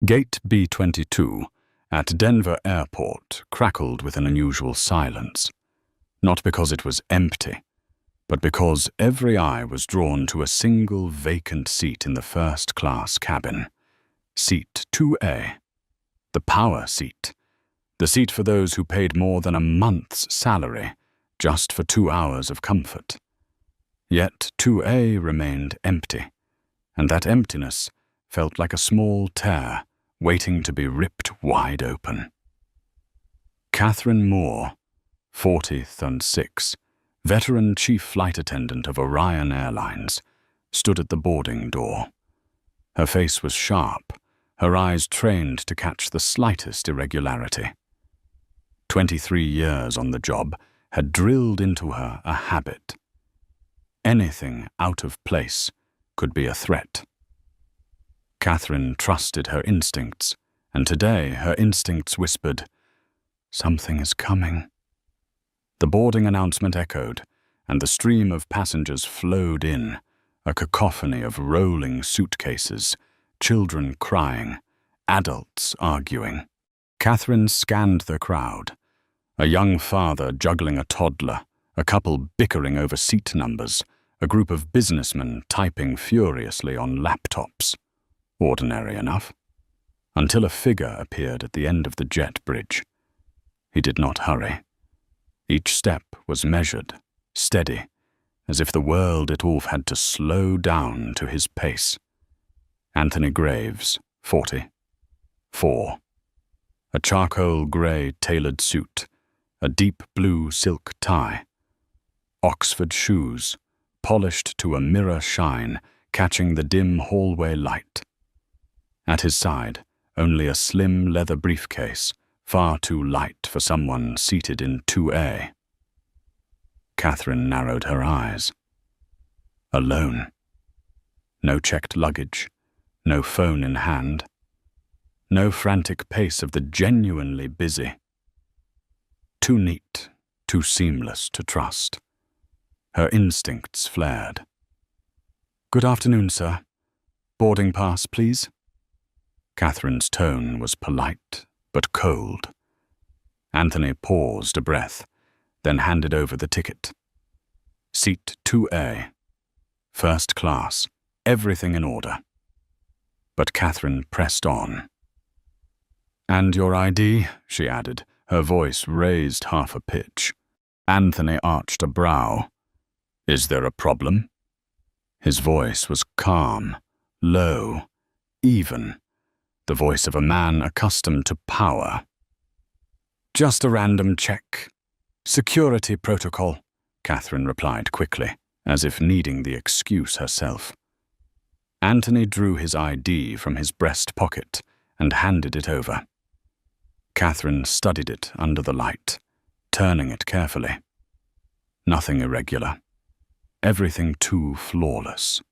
Gate B-22 at Denver Airport crackled with an unusual silence, not because it was empty, but because every eye was drawn to a single vacant seat in the first-class cabin. Seat 2A, the power seat, the seat for those who paid more than a month's salary just for 2 hours of comfort. Yet 2A remained empty, and that emptiness felt like a small tear waiting to be ripped wide open. Catherine Moore, 40th and 6, veteran chief flight attendant of Orion Airlines, stood at the boarding door. Her face was sharp, her eyes trained to catch the slightest irregularity. 23 years on the job had drilled into her a habit. Anything out of place could be a threat. Catherine trusted her instincts, and today her instincts whispered, "Something is coming." The boarding announcement echoed, and the stream of passengers flowed in, a cacophony of rolling suitcases, children crying, adults arguing. Catherine scanned the crowd. A young father juggling a toddler, a couple bickering over seat numbers, a group of businessmen typing furiously on laptops. Ordinary enough, until a figure appeared at the end of the jet bridge. He did not hurry. Each step was measured, steady, as if the world it all had to slow down to his pace. Anthony Graves, 40, 4. A charcoal grey tailored suit, a deep blue silk tie, Oxford shoes, polished to a mirror shine, catching the dim hallway light. At his side, only a slim leather briefcase, far too light for someone seated in 2A. Catherine narrowed her eyes. Alone. No checked luggage, no phone in hand, no frantic pace of the genuinely busy. Too neat, too seamless to trust. Her instincts flared. "Good afternoon, sir. Boarding pass, please." Catherine's tone was polite, but cold. Anthony paused a breath, then handed over the ticket. Seat 2A. First class, everything in order. But Catherine pressed on. "And your ID?" she added, her voice raised half a pitch. Anthony arched a brow. "Is there a problem?" His voice was calm, low, even. The voice of a man accustomed to power. "Just a random check. Security protocol," Catherine replied quickly, as if needing the excuse herself. Anthony drew his ID from his breast pocket and handed it over. Catherine studied it under the light, turning it carefully. Nothing irregular. Everything too flawless.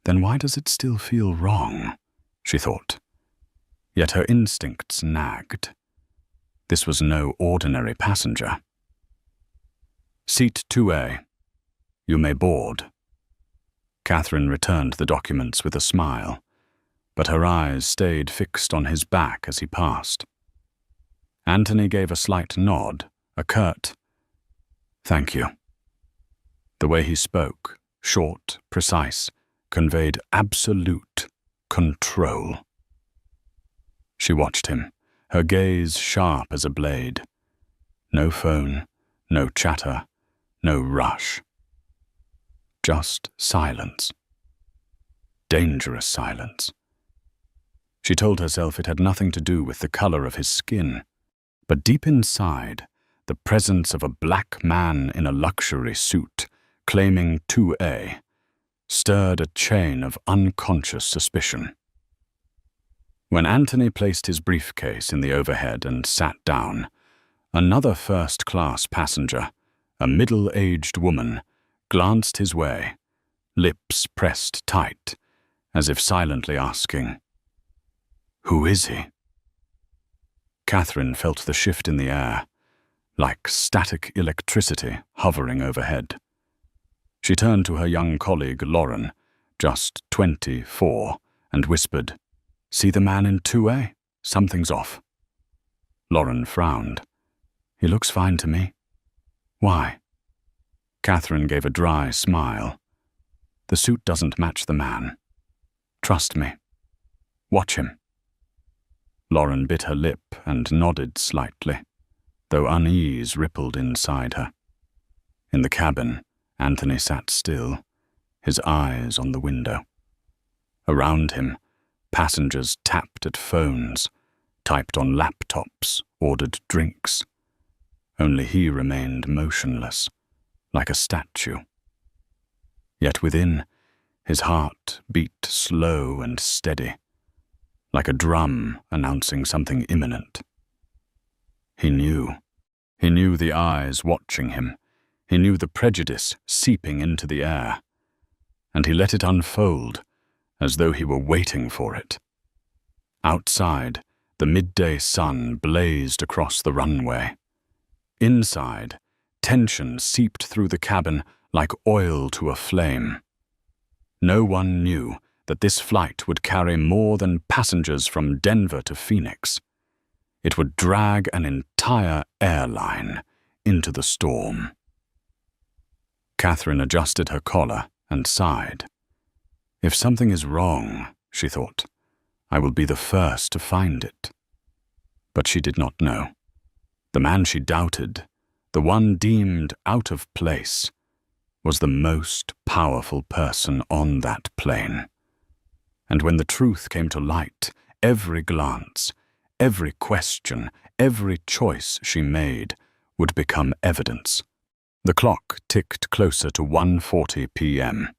Then why does it still feel wrong? She thought. Yet her instincts nagged. This was no ordinary passenger. "Seat 2A. You may board." Catherine returned the documents with a smile, but her eyes stayed fixed on his back as he passed. Anthony gave a slight nod, a curt, "Thank you." The way he spoke, short, precise, conveyed absolute control. She watched him, her gaze sharp as a blade. No phone, no chatter, no rush. Just silence. Dangerous silence. She told herself it had nothing to do with the color of his skin, but deep inside, the presence of a black man in a luxury suit, claiming 2A, stirred a chain of unconscious suspicion. When Anthony placed his briefcase in the overhead and sat down, another first-class passenger, a middle-aged woman, glanced his way, lips pressed tight, as if silently asking, "Who is he?" Catherine felt the shift in the air, like static electricity hovering overhead. She turned to her young colleague, Lauren, just 24, and whispered, See the man in 2A? Something's off. Lauren frowned. He looks fine to me. Why? Catherine gave a dry smile. The suit doesn't match the man. Trust me. Watch him. Lauren bit her lip and nodded slightly, though unease rippled inside her. In the cabin, Anthony sat still, his eyes on the window. Around him, passengers tapped at phones, typed on laptops, ordered drinks. Only he remained motionless, like a statue. Yet within, his heart beat slow and steady, like a drum announcing something imminent. He knew. He knew the eyes watching him. He knew the prejudice seeping into the air. And he let it unfold, as though he were waiting for it. Outside, the midday sun blazed across the runway. Inside, tension seeped through the cabin like oil to a flame. No one knew that this flight would carry more than passengers from Denver to Phoenix. It would drag an entire airline into the storm. Catherine adjusted her collar and sighed. If something is wrong, she thought, I will be the first to find it. But she did not know. The man she doubted, the one deemed out of place, was the most powerful person on that plane. And when the truth came to light, every glance, every question, every choice she made would become evidence. The clock ticked closer to 1:40 p.m.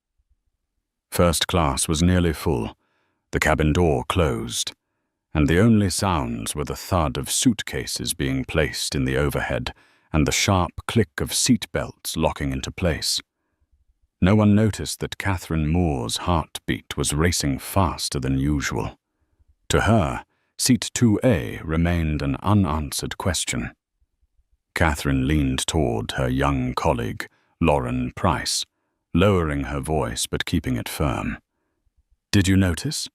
First class was nearly full, the cabin door closed, and the only sounds were the thud of suitcases being placed in the overhead and the sharp click of seatbelts locking into place. No one noticed that Catherine Moore's heartbeat was racing faster than usual. To her, seat 2A remained an unanswered question. Catherine leaned toward her young colleague, Lauren Price, lowering her voice but keeping it firm. Did you notice?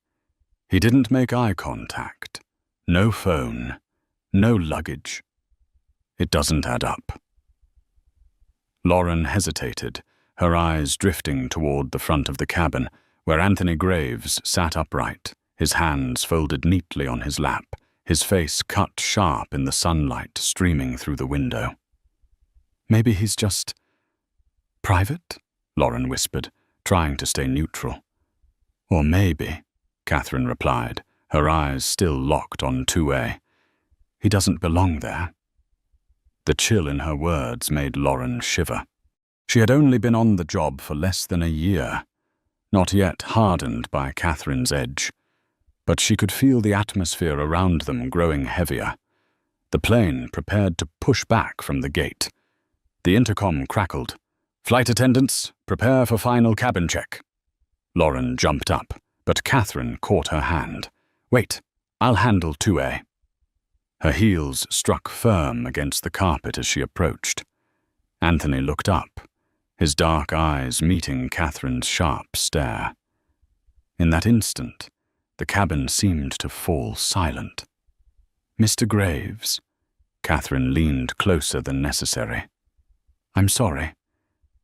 He didn't make eye contact. No phone. No luggage. It doesn't add up. Lauren hesitated, her eyes drifting toward the front of the cabin, where Anthony Graves sat upright, his hands folded neatly on his lap, his face cut sharp in the sunlight streaming through the window. Maybe he's just private, Lauren whispered, trying to stay neutral. Or maybe, Catherine replied, her eyes still locked on 2A. He doesn't belong there. The chill in her words made Lauren shiver. She had only been on the job for less than a year, not yet hardened by Catherine's edge, but she could feel the atmosphere around them growing heavier. The plane prepared to push back from the gate. The intercom crackled. Flight attendants, prepare for final cabin check. Lauren jumped up, but Catherine caught her hand. Wait, I'll handle 2A. Her heels struck firm against the carpet as she approached. Anthony looked up, his dark eyes meeting Catherine's sharp stare. In that instant, the cabin seemed to fall silent. Mr. Graves, Catherine leaned closer than necessary. I'm sorry,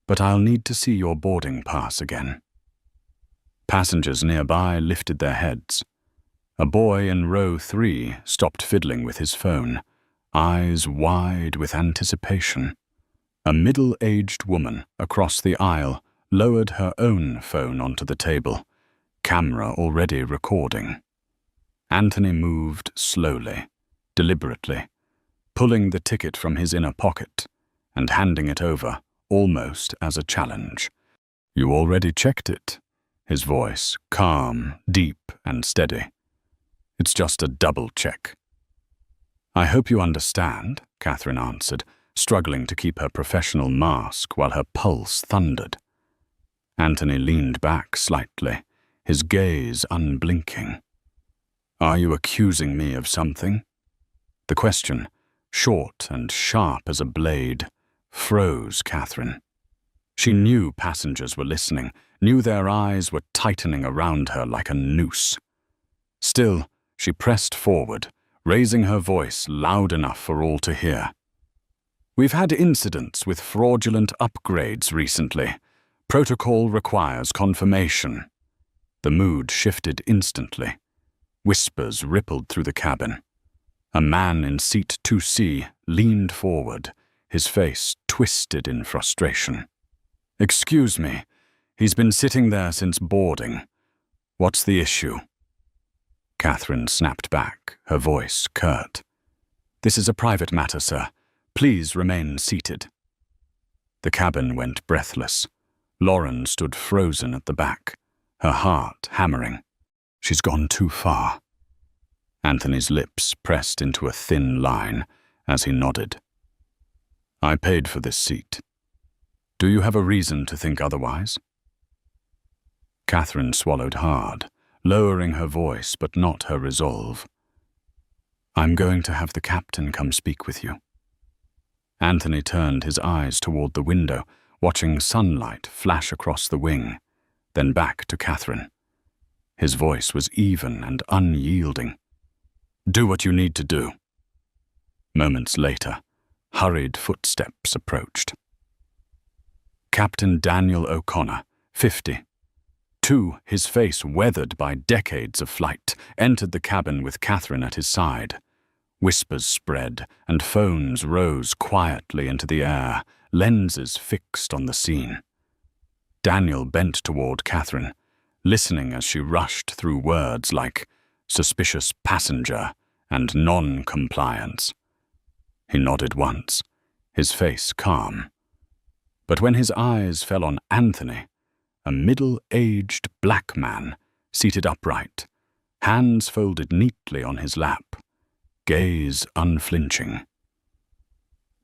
but I'll need to see your boarding pass again. Passengers nearby lifted their heads. A boy in row 3 stopped fiddling with his phone, eyes wide with anticipation. A middle-aged woman across the aisle lowered her own phone onto the table, camera already recording. Anthony moved slowly, deliberately, pulling the ticket from his inner pocket and handing it over, almost as a challenge. You already checked it, his voice calm, deep, and steady. It's just a double check. I hope you understand, Catherine answered, struggling to keep her professional mask while her pulse thundered. Anthony leaned back slightly, his gaze unblinking. Are you accusing me of something? The question, short and sharp as a blade, froze Catherine. She knew passengers were listening, knew their eyes were tightening around her like a noose. Still, she pressed forward, raising her voice loud enough for all to hear. "We've had incidents with fraudulent upgrades recently. Protocol requires confirmation." The mood shifted instantly. Whispers rippled through the cabin. A man in seat 2C leaned forward, his face twisted in frustration. "Excuse me, he's been sitting there since boarding. What's the issue?" Catherine snapped back, her voice curt. "This is a private matter, sir. Please remain seated." The cabin went breathless. Lauren stood frozen at the back, her heart hammering. She's gone too far. Anthony's lips pressed into a thin line as he nodded. "I paid for this seat. Do you have a reason to think otherwise?" Catherine swallowed hard, lowering her voice but not her resolve. "I'm going to have the captain come speak with you." Anthony turned his eyes toward the window, watching sunlight flash across the wing, then back to Catherine. His voice was even and unyielding. "Do what you need to do." Moments later, hurried footsteps approached. Captain Daniel O'Connor, 50. His face weathered by decades of flight, entered the cabin with Catherine at his side. Whispers spread, and phones rose quietly into the air, lenses fixed on the scene. Daniel bent toward Catherine, listening as she rushed through words like suspicious passenger and non-compliance. He nodded once, his face calm. But when his eyes fell on Anthony, a middle-aged black man, seated upright, hands folded neatly on his lap, gaze unflinching.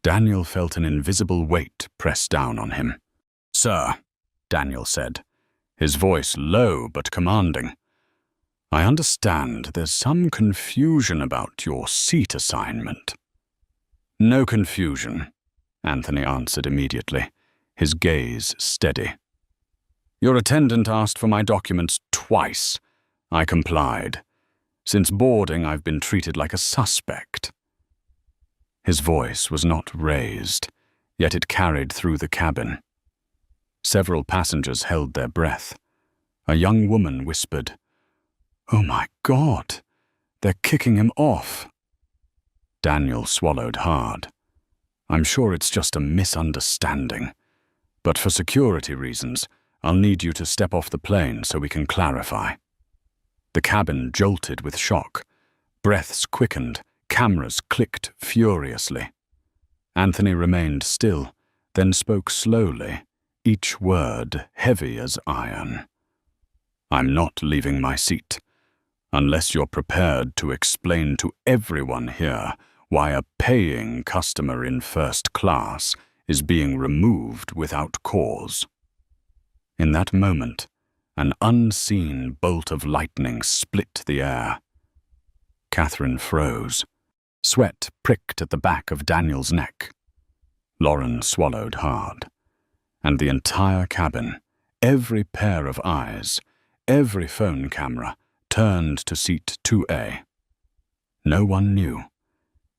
Daniel felt an invisible weight press down on him. "Sir," Daniel said, his voice low but commanding, "I understand there's some confusion about your seat assignment." "No confusion," Anthony answered immediately, his gaze steady. "Your attendant asked for my documents twice. I complied. Since boarding, I've been treated like a suspect." His voice was not raised, yet it carried through the cabin. Several passengers held their breath. A young woman whispered, "Oh my God, they're kicking him off." Daniel swallowed hard. "I'm sure it's just a misunderstanding. But for security reasons, I'll need you to step off the plane so we can clarify." The cabin jolted with shock. Breaths quickened, cameras clicked furiously. Anthony remained still, then spoke slowly, each word heavy as iron. "I'm not leaving my seat, unless you're prepared to explain to everyone here why a paying customer in first class is being removed without cause." In that moment, an unseen bolt of lightning split the air. Catherine froze. Sweat pricked at the back of Daniel's neck. Lauren swallowed hard. And the entire cabin, every pair of eyes, every phone camera, turned to seat 2A. No one knew.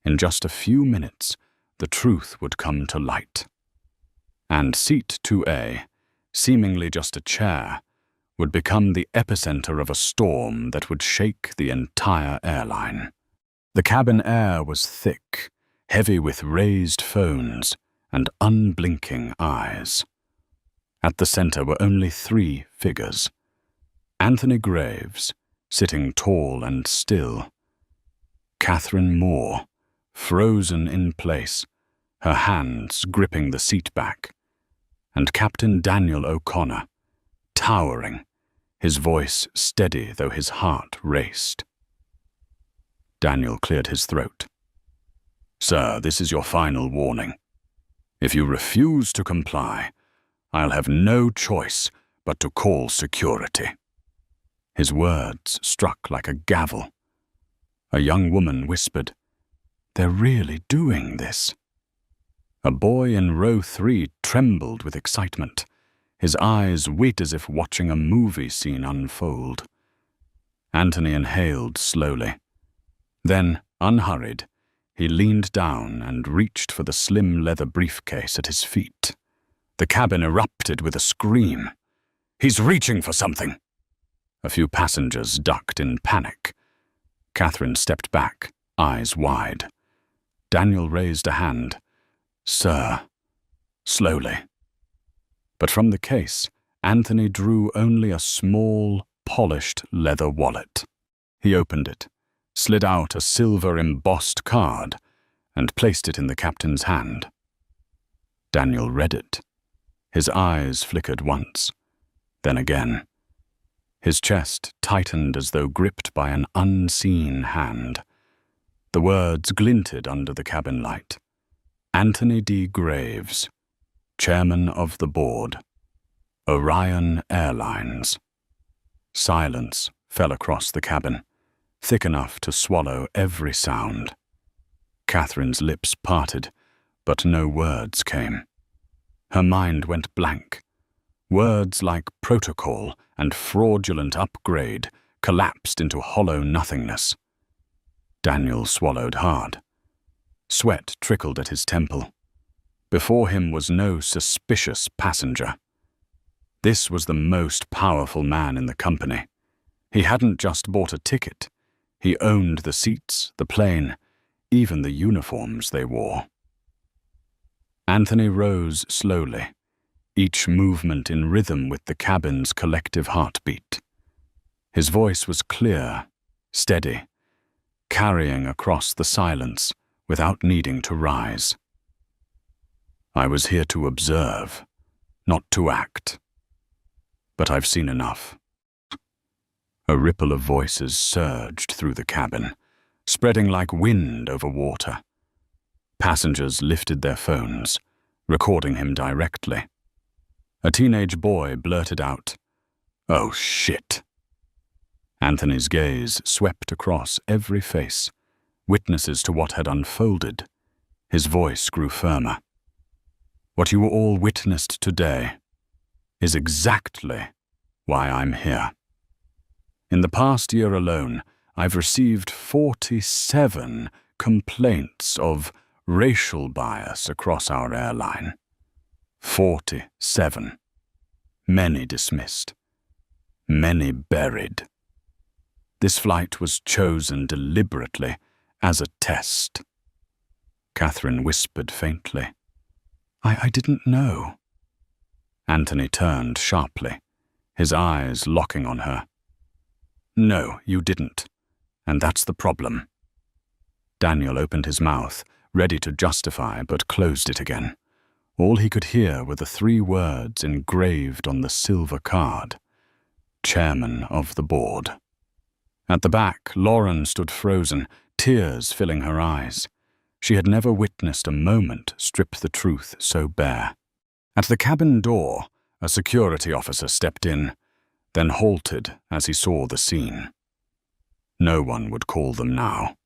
In just a few minutes, the truth would come to light. And seat 2A, seemingly just a chair, would become the epicenter of a storm that would shake the entire airline. The cabin air was thick, heavy with raised phones and unblinking eyes. At the center were only 3 figures. Anthony Graves, sitting tall and still. Catherine Moore, frozen in place, her hands gripping the seat back. And Captain Daniel O'Connor, towering, his voice steady though his heart raced. Daniel cleared his throat. "Sir, this is your final warning. If you refuse to comply, I'll have no choice but to call security." His words struck like a gavel. A young woman whispered, "They're really doing this." A boy in row 3 trembled with excitement, his eyes wet as if watching a movie scene unfold. Anthony inhaled slowly. Then, unhurried, he leaned down and reached for the slim leather briefcase at his feet. The cabin erupted with a scream. "He's reaching for something!" A few passengers ducked in panic. Catherine stepped back, eyes wide. Daniel raised a hand. "Sir," slowly. But from the case, Anthony drew only a small, polished leather wallet. He opened it, slid out a silver embossed card, and placed it in the captain's hand. Daniel read it. His eyes flickered once, then again. His chest tightened as though gripped by an unseen hand. The words glinted under the cabin light. Anthony D. Graves, Chairman of the Board, Orion Airlines. Silence fell across the cabin, thick enough to swallow every sound. Catherine's lips parted, but no words came. Her mind went blank. Words like protocol and fraudulent upgrade collapsed into hollow nothingness. Daniel swallowed hard. Sweat trickled at his temple. Before him was no suspicious passenger. This was the most powerful man in the company. He hadn't just bought a ticket. He owned the seats, the plane, even the uniforms they wore. Anthony rose slowly, each movement in rhythm with the cabin's collective heartbeat. His voice was clear, steady, carrying across the silence without needing to rise. "I was here to observe, not to act. But I've seen enough." A ripple of voices surged through the cabin, spreading like wind over water. Passengers lifted their phones, recording him directly. A teenage boy blurted out, "Oh shit." Anthony's gaze swept across every face, witnesses to what had unfolded. His voice grew firmer. "What you all witnessed today is exactly why I'm here. In the past year alone, I've received 47 complaints of racial bias across our airline. 47. Many dismissed. Many buried. This flight was chosen deliberately as a test." Catherine whispered faintly, I didn't know." Anthony turned sharply, his eyes locking on her. "No, you didn't. And that's the problem." Daniel opened his mouth, ready to justify, but closed it again. All he could hear were the 3 words engraved on the silver card: Chairman of the Board. At the back, Lauren stood frozen, tears filling her eyes. She had never witnessed a moment strip the truth so bare. At the cabin door, a security officer stepped in, then halted as he saw the scene. No one would call them now.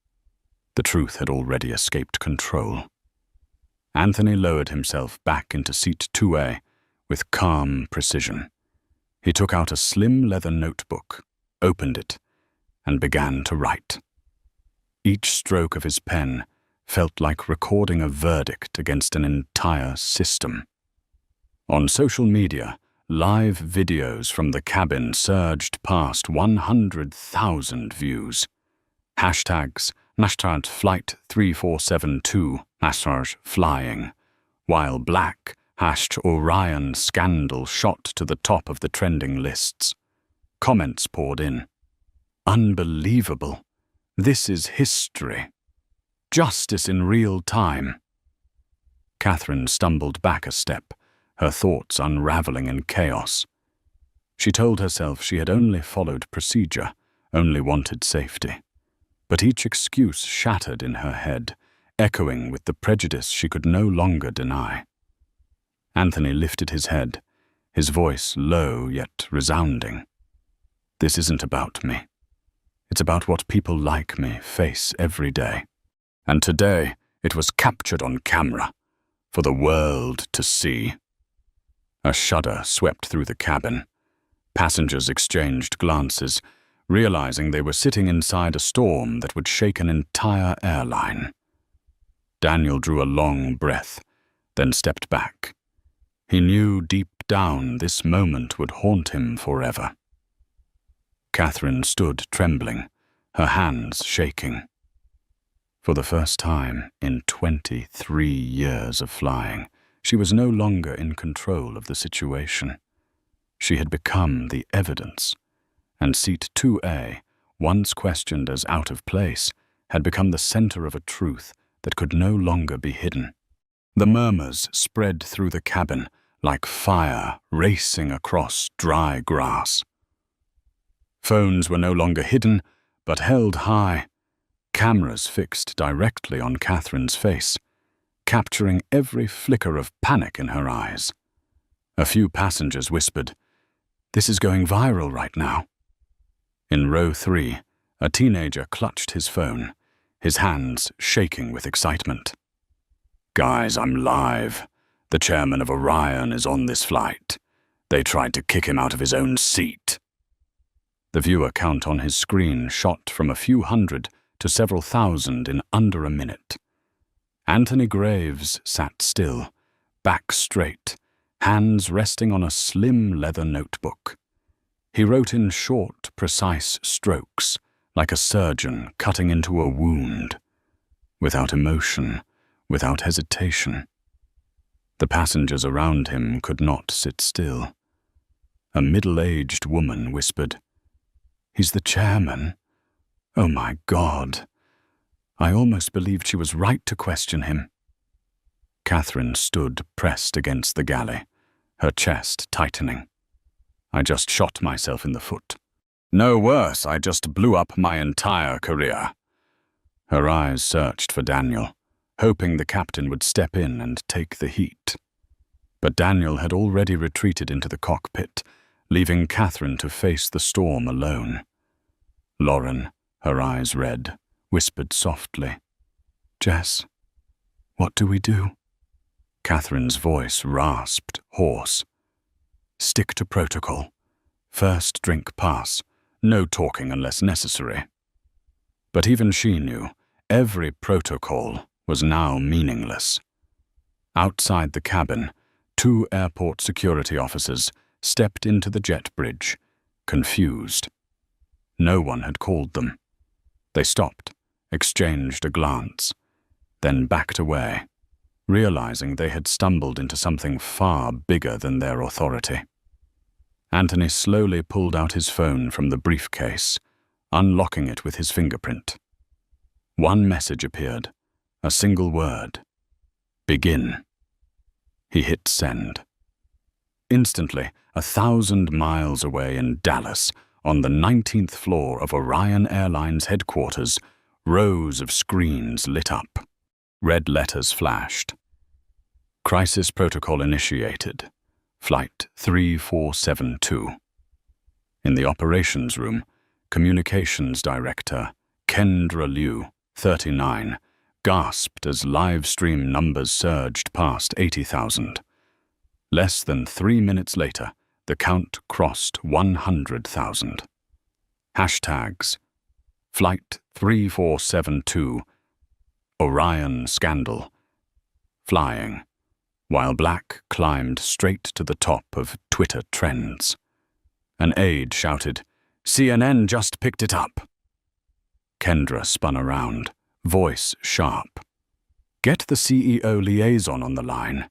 The truth had already escaped control. Anthony lowered himself back into seat 2A with calm precision. He took out a slim leather notebook, opened it, and began to write. Each stroke of his pen felt like recording a verdict against an entire system. On social media, live videos from the cabin surged past 100,000 views. Hashtags, hashtag flight 3472, hashtag flying, while black, hashtag Orion scandal shot to the top of the trending lists. Comments poured in. "Unbelievable. This is history. Justice in real time." Catherine stumbled back a step, her thoughts unraveling in chaos. She told herself she had only followed procedure, only wanted safety. But each excuse shattered in her head, echoing with the prejudice she could no longer deny. Anthony lifted his head, his voice low yet resounding. "This isn't about me. It's about what people like me face every day. And today, it was captured on camera, for the world to see." A shudder swept through the cabin. Passengers exchanged glances, realizing they were sitting inside a storm that would shake an entire airline. Daniel drew a long breath, then stepped back. He knew deep down this moment would haunt him forever. Catherine stood trembling, her hands shaking. For the first time in 23 years of flying, she was no longer in control of the situation. She had become the evidence, and seat 2A, once questioned as out of place, had become the center of a truth that could no longer be hidden. The murmurs spread through the cabin like fire racing across dry grass. Phones were no longer hidden, but held high, cameras fixed directly on Catherine's face, capturing every flicker of panic in her eyes. A few passengers whispered, "This is going viral right now." In row 3, a teenager clutched his phone, his hands shaking with excitement. "Guys, I'm live. The chairman of Orion is on this flight. They tried to kick him out of his own seat." The viewer count on his screen shot from a few hundred to several thousand in under a minute. Anthony Graves sat still, back straight, hands resting on a slim leather notebook. He wrote in short, precise strokes, like a surgeon cutting into a wound, without emotion, without hesitation. The passengers around him could not sit still. A middle-aged woman whispered, "He's the chairman? Oh my God." I almost believed she was right to question him. Catherine stood pressed against the galley, her chest tightening. "I just shot myself in the foot. No worse, I just blew up my entire career." Her eyes searched for Daniel, hoping the captain would step in and take the heat. But Daniel had already retreated into the cockpit, leaving Catherine to face the storm alone. Lauren, her eyes red, whispered softly, "Jess, what do we do?" Catherine's voice rasped, hoarse. "Stick to protocol. First drink pass. No talking unless necessary." But even she knew every protocol was now meaningless. Outside the cabin, 2 airport security officers stepped into the jet bridge, confused. No one had called them. They stopped, exchanged a glance, then backed away, realizing they had stumbled into something far bigger than their authority. Anthony slowly pulled out his phone from the briefcase, unlocking it with his fingerprint. One message appeared, a single word: "Begin." He hit send. Instantly, 1,000 miles away in Dallas, on the 19th floor of Orion Airlines headquarters, rows of screens lit up. Red letters flashed. "Crisis protocol initiated. Flight 3472. In the operations room, Communications Director Kendra Liu, 39, gasped as live stream numbers surged past 80,000. Less than 3 minutes later, the count crossed 100,000. Hashtags: Flight 3472, Orion Scandal, flying, while black climbed straight to the top of Twitter trends. An aide shouted, "CNN just picked it up." Kendra spun around, voice sharp. "Get the CEO liaison on the line.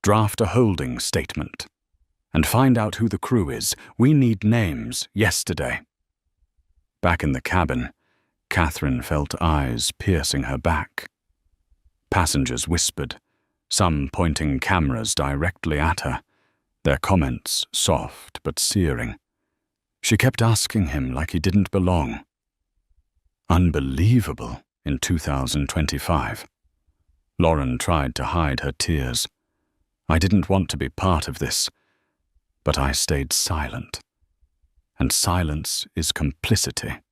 Draft a holding statement. And find out who the crew is. We need names yesterday." Back in the cabin, Catherine felt eyes piercing her back. Passengers whispered, some pointing cameras directly at her, their comments soft but searing. She kept asking him like he didn't belong. Unbelievable in 2025. Lauren tried to hide her tears. "I didn't want to be part of this, but I stayed silent. And silence is complicity."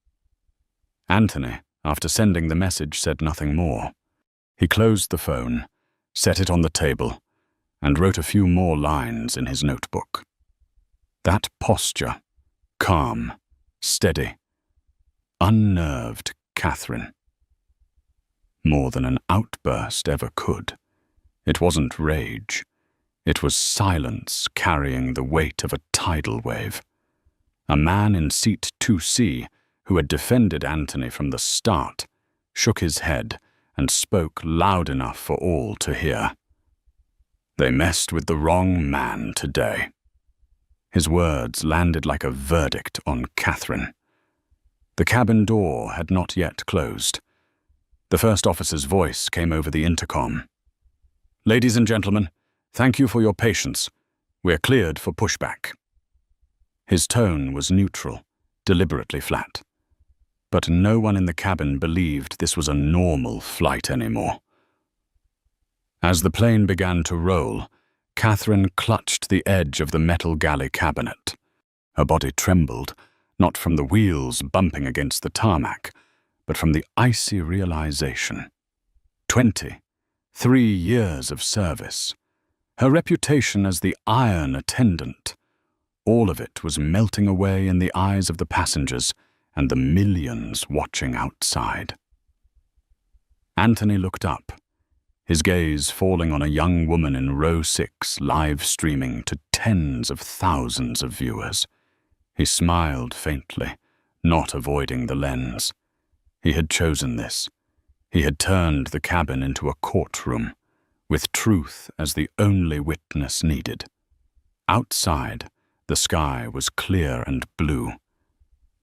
Anthony, after sending the message, said nothing more. He closed the phone, set it on the table, and wrote a few more lines in his notebook. That posture, calm, steady, unnerved Catherine. More than an outburst ever could. It wasn't rage. It was silence carrying the weight of a tidal wave. A man in seat 2C, who had defended Anthony from the start, shook his head and spoke loud enough for all to hear. "They messed with the wrong man today." His words landed like a verdict on Catherine. The cabin door had not yet closed. The first officer's voice came over the intercom. "Ladies and gentlemen, thank you for your patience. We're cleared for pushback." His tone was neutral, deliberately flat. But no one in the cabin believed this was a normal flight anymore. As the plane began to roll, Catherine clutched the edge of the metal galley cabinet. Her body trembled, not from the wheels bumping against the tarmac, but from the icy realization. 23 years of service. Her reputation as the iron attendant. All of it was melting away in the eyes of the passengers and the millions watching outside. Anthony looked up, his gaze falling on a young woman in row 6 live streaming to tens of thousands of viewers. He smiled faintly, not avoiding the lens. He had chosen this. He had turned the cabin into a courtroom, with truth as the only witness needed. Outside, the sky was clear and blue.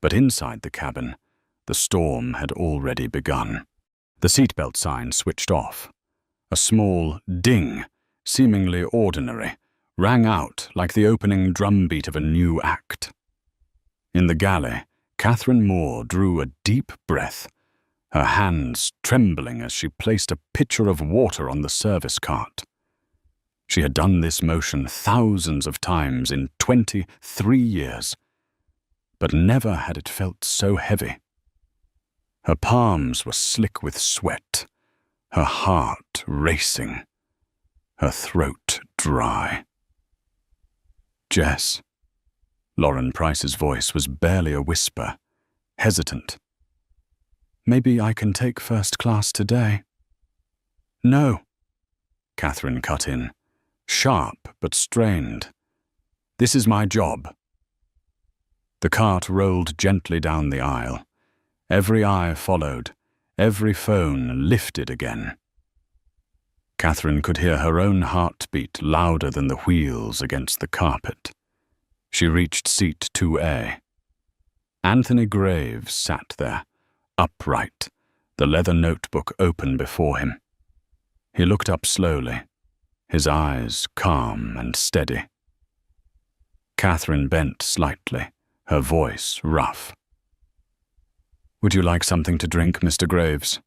But inside the cabin, the storm had already begun. The seatbelt sign switched off. A small ding, seemingly ordinary, rang out like the opening drumbeat of a new act. In the galley, Catherine Moore drew a deep breath, her hands trembling as she placed a pitcher of water on the service cart. She had done this motion thousands of times in 23 years, but never had it felt so heavy. Her palms were slick with sweat, her heart racing, her throat dry. "Jess." Lauren Price's voice was barely a whisper, hesitant. "Maybe I can take first class today." "No," Catherine cut in, sharp but strained. "This is my job." The cart rolled gently down the aisle. Every eye followed, every phone lifted again. Catherine could hear her own heartbeat louder than the wheels against the carpet. She reached seat 2A. Anthony Graves sat there, upright, the leather notebook open before him. He looked up slowly, his eyes calm and steady. Catherine bent slightly, her voice rough. "Would you like something to drink, Mr. Graves?"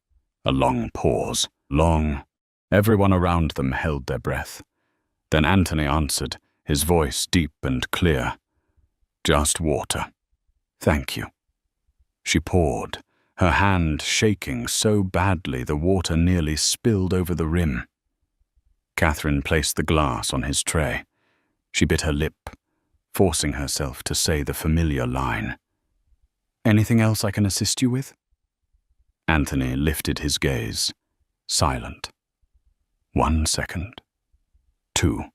A long pause. Long. Everyone around them held their breath. Then Anthony answered, his voice deep and clear. "Just water. Thank you." She poured, her hand shaking so badly the water nearly spilled over the rim. Catherine placed the glass on his tray. She bit her lip, forcing herself to say the familiar line. "Anything else I can assist you with?" Anthony lifted his gaze, silent. 1 second. 2.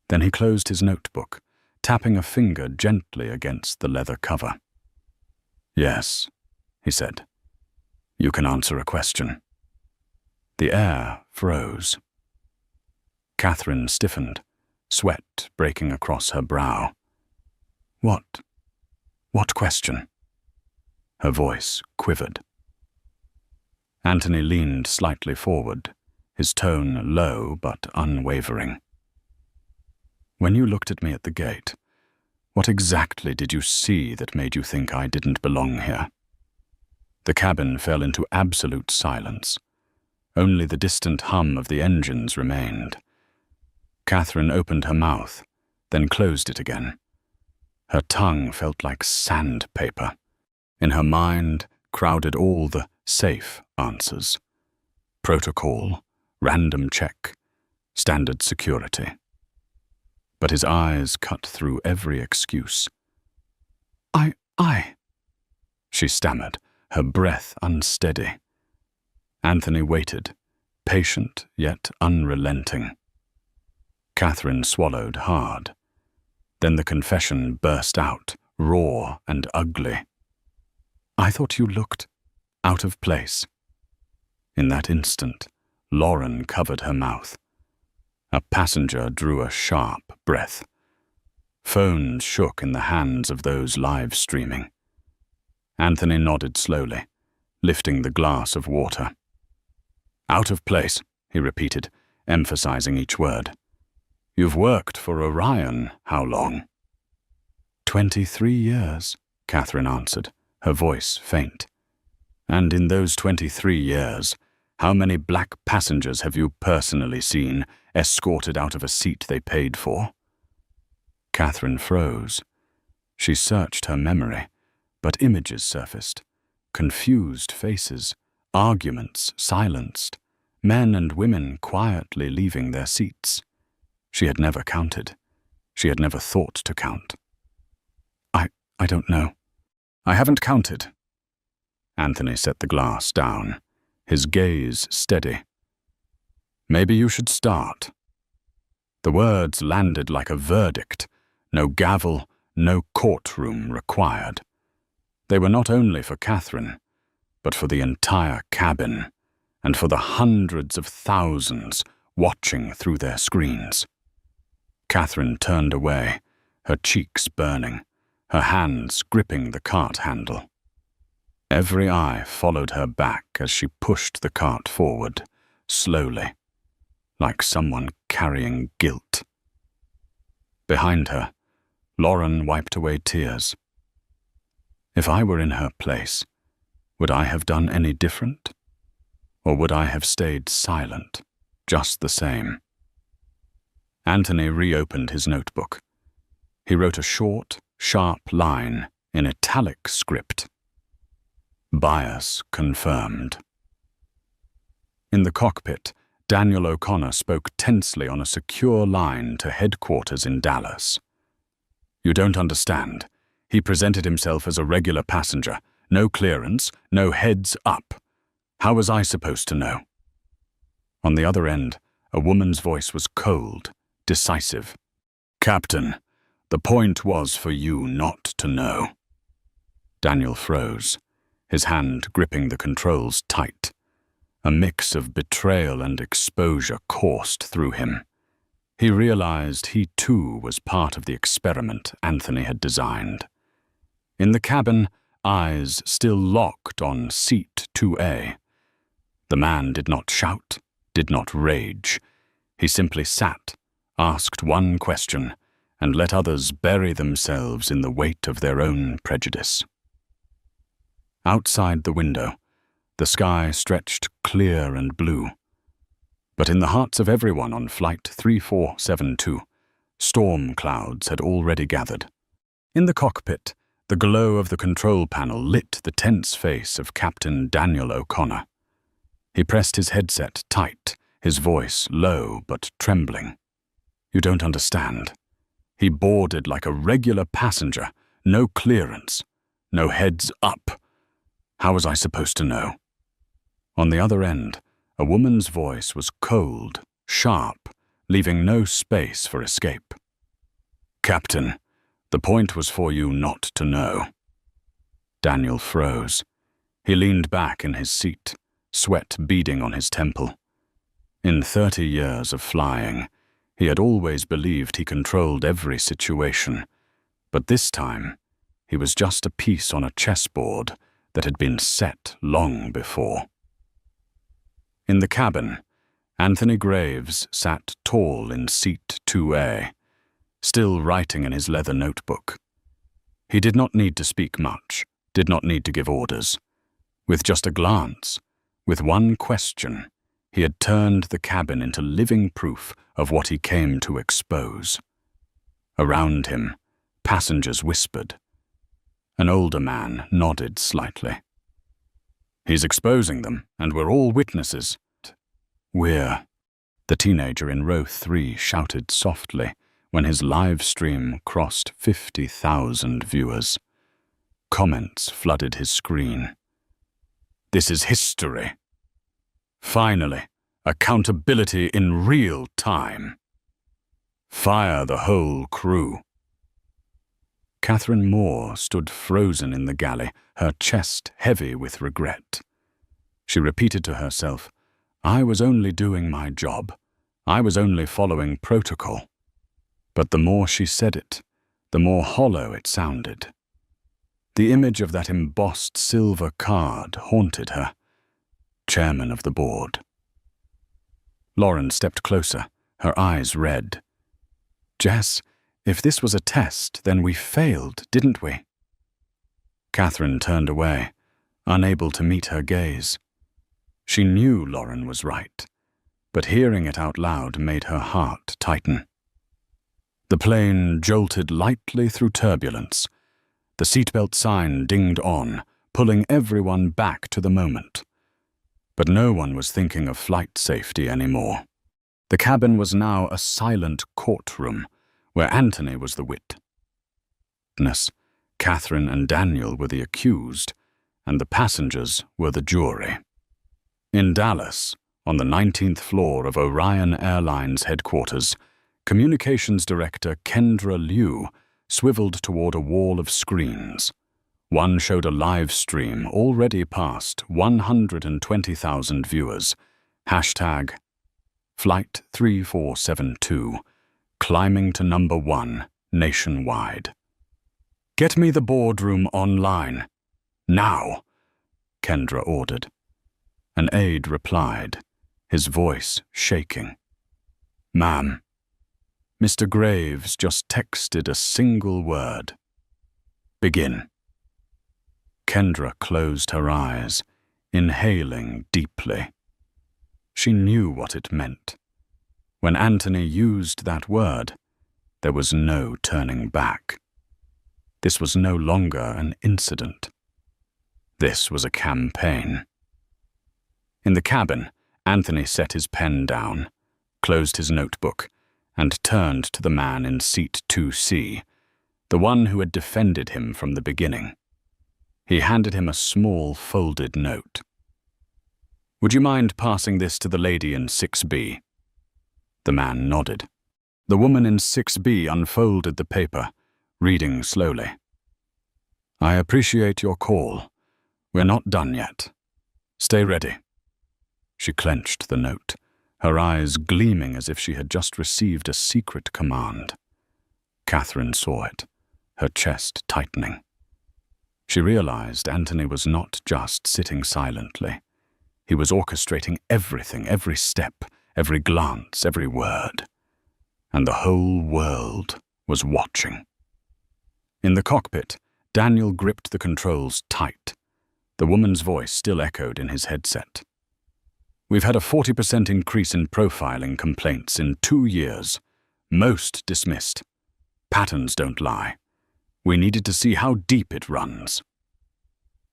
Then he closed his notebook, tapping a finger gently against the leather cover. "Yes," he said. "You can answer a question." The air froze. Catherine stiffened, sweat breaking across her brow. What question?" Her voice quivered. Anthony leaned slightly forward, his tone low but unwavering. "When you looked at me at the gate, what exactly did you see that made you think I didn't belong here?" The cabin fell into absolute silence. Only the distant hum of the engines remained. Catherine opened her mouth, then closed it again. Her tongue felt like sandpaper. In her mind crowded all the safe answers. Protocol, random check, standard security. But his eyes cut through every excuse. I she stammered, her breath unsteady. Anthony waited, patient yet unrelenting. Catherine swallowed hard. Then the confession burst out, raw and ugly. "I thought you looked out of place." In that instant, Lauren covered her mouth. A passenger drew a sharp breath. Phones shook in the hands of those live streaming. Anthony nodded slowly, lifting the glass of water. "Out of place," he repeated, emphasizing each word. "You've worked for Orion how long?" 23 years, Catherine answered, her voice faint. "And in those 23 years, how many black passengers have you personally seen escorted out of a seat they paid for?" Catherine froze. She searched her memory, but images surfaced. Confused faces, arguments silenced, men and women quietly leaving their seats. She had never counted. She had never thought to count. I don't know. I haven't counted." Anthony set the glass down, his gaze steady. "Maybe you should start." The words landed like a verdict, no gavel, no courtroom required. They were not only for Catherine, but for the entire cabin, and for the hundreds of thousands watching through their screens. Catherine turned away, her cheeks burning, her hands gripping the cart handle. Every eye followed her back as she pushed the cart forward, slowly, like someone carrying guilt. Behind her, Lauren wiped away tears. If I were in her place, would I have done any different? Or would I have stayed silent, just the same? Anthony reopened his notebook. He wrote a short, sharp line in italic script. "Bias confirmed." In the cockpit, Daniel O'Connor spoke tensely on a secure line to headquarters in Dallas. "You don't understand. He presented himself as a regular passenger. No clearance, no heads up. How was I supposed to know?" On the other end, a woman's voice was cold, decisive. "Captain, the point was for you not to know." Daniel froze, his hand gripping the controls tight. A mix of betrayal and exposure coursed through him. He realized he too was part of the experiment Anthony had designed. In the cabin, eyes still locked on seat 2A. The man did not shout, did not rage. He simply sat, asked one question, and let others bury themselves in the weight of their own prejudice. Outside the window, the sky stretched clear and blue. But in the hearts of everyone on Flight 3472, storm clouds had already gathered. In the cockpit, the glow of the control panel lit the tense face of Captain Daniel O'Connor. He pressed his headset tight, his voice low but trembling. "You don't understand. He boarded like a regular passenger, no clearance, no heads up. How was I supposed to know?" On the other end, a woman's voice was cold, sharp, leaving no space for escape. "Captain, the point was for you not to know." Daniel froze. He leaned back in his seat, sweat beading on his temple. In 30 years of flying, he had always believed he controlled every situation, but this time, he was just a piece on a chessboard that had been set long before. In the cabin, Anthony Graves sat tall in seat 2A, still writing in his leather notebook. He did not need to speak much, did not need to give orders. With just a glance, with one question, he had turned the cabin into living proof of what he came to expose. Around him, passengers whispered. An older man nodded slightly. "He's exposing them, and we're all witnesses." "We're..." the teenager in row 3 shouted softly when his live stream crossed 50,000 viewers. Comments flooded his screen. This is history. Finally, accountability in real time. Fire the whole crew. Catherine Moore stood frozen in the galley, her chest heavy with regret. She repeated to herself, I was only doing my job. I was only following protocol. But the more she said it, the more hollow it sounded. The image of that embossed silver card haunted her. Chairman of the board. Lauren stepped closer, her eyes red. Jess, if this was a test, then we failed, didn't we? Catherine turned away, unable to meet her gaze. She knew Lauren was right, but hearing it out loud made her heart tighten. The plane jolted lightly through turbulence. The seatbelt sign dinged on, pulling everyone back to the moment. But no one was thinking of flight safety anymore. The cabin was now a silent courtroom, where Anthony was the witness, Catherine and Daniel were the accused, and the passengers were the jury. In Dallas, on the 19th floor of Orion Airlines headquarters, Communications Director Kendra Liu swiveled toward a wall of screens. One showed a live stream already past 120,000 viewers. Hashtag Flight 3472, climbing to number 1 nationwide. Get me the boardroom online. Now, Kendra ordered. An aide replied, his voice shaking. Ma'am, Mr. Graves just texted a single word. Begin. Kendra closed her eyes, inhaling deeply. She knew what it meant. When Anthony used that word, there was no turning back. This was no longer an incident. This was a campaign. In the cabin, Anthony set his pen down, closed his notebook, and turned to the man in seat 2C, the one who had defended him from the beginning. He handed him a small folded note. Would you mind passing this to the lady in 6B? The man nodded. The woman in 6B unfolded the paper, reading slowly. I appreciate your call. We're not done yet. Stay ready. She clenched the note, her eyes gleaming as if she had just received a secret command. Catherine saw it, her chest tightening. She realized Anthony was not just sitting silently. He was orchestrating everything, every step, every glance, every word. And the whole world was watching. In the cockpit, Daniel gripped the controls tight. The woman's voice still echoed in his headset. We've had a 40% increase in profiling complaints in 2 years. Most dismissed. Patterns don't lie. We needed to see how deep it runs.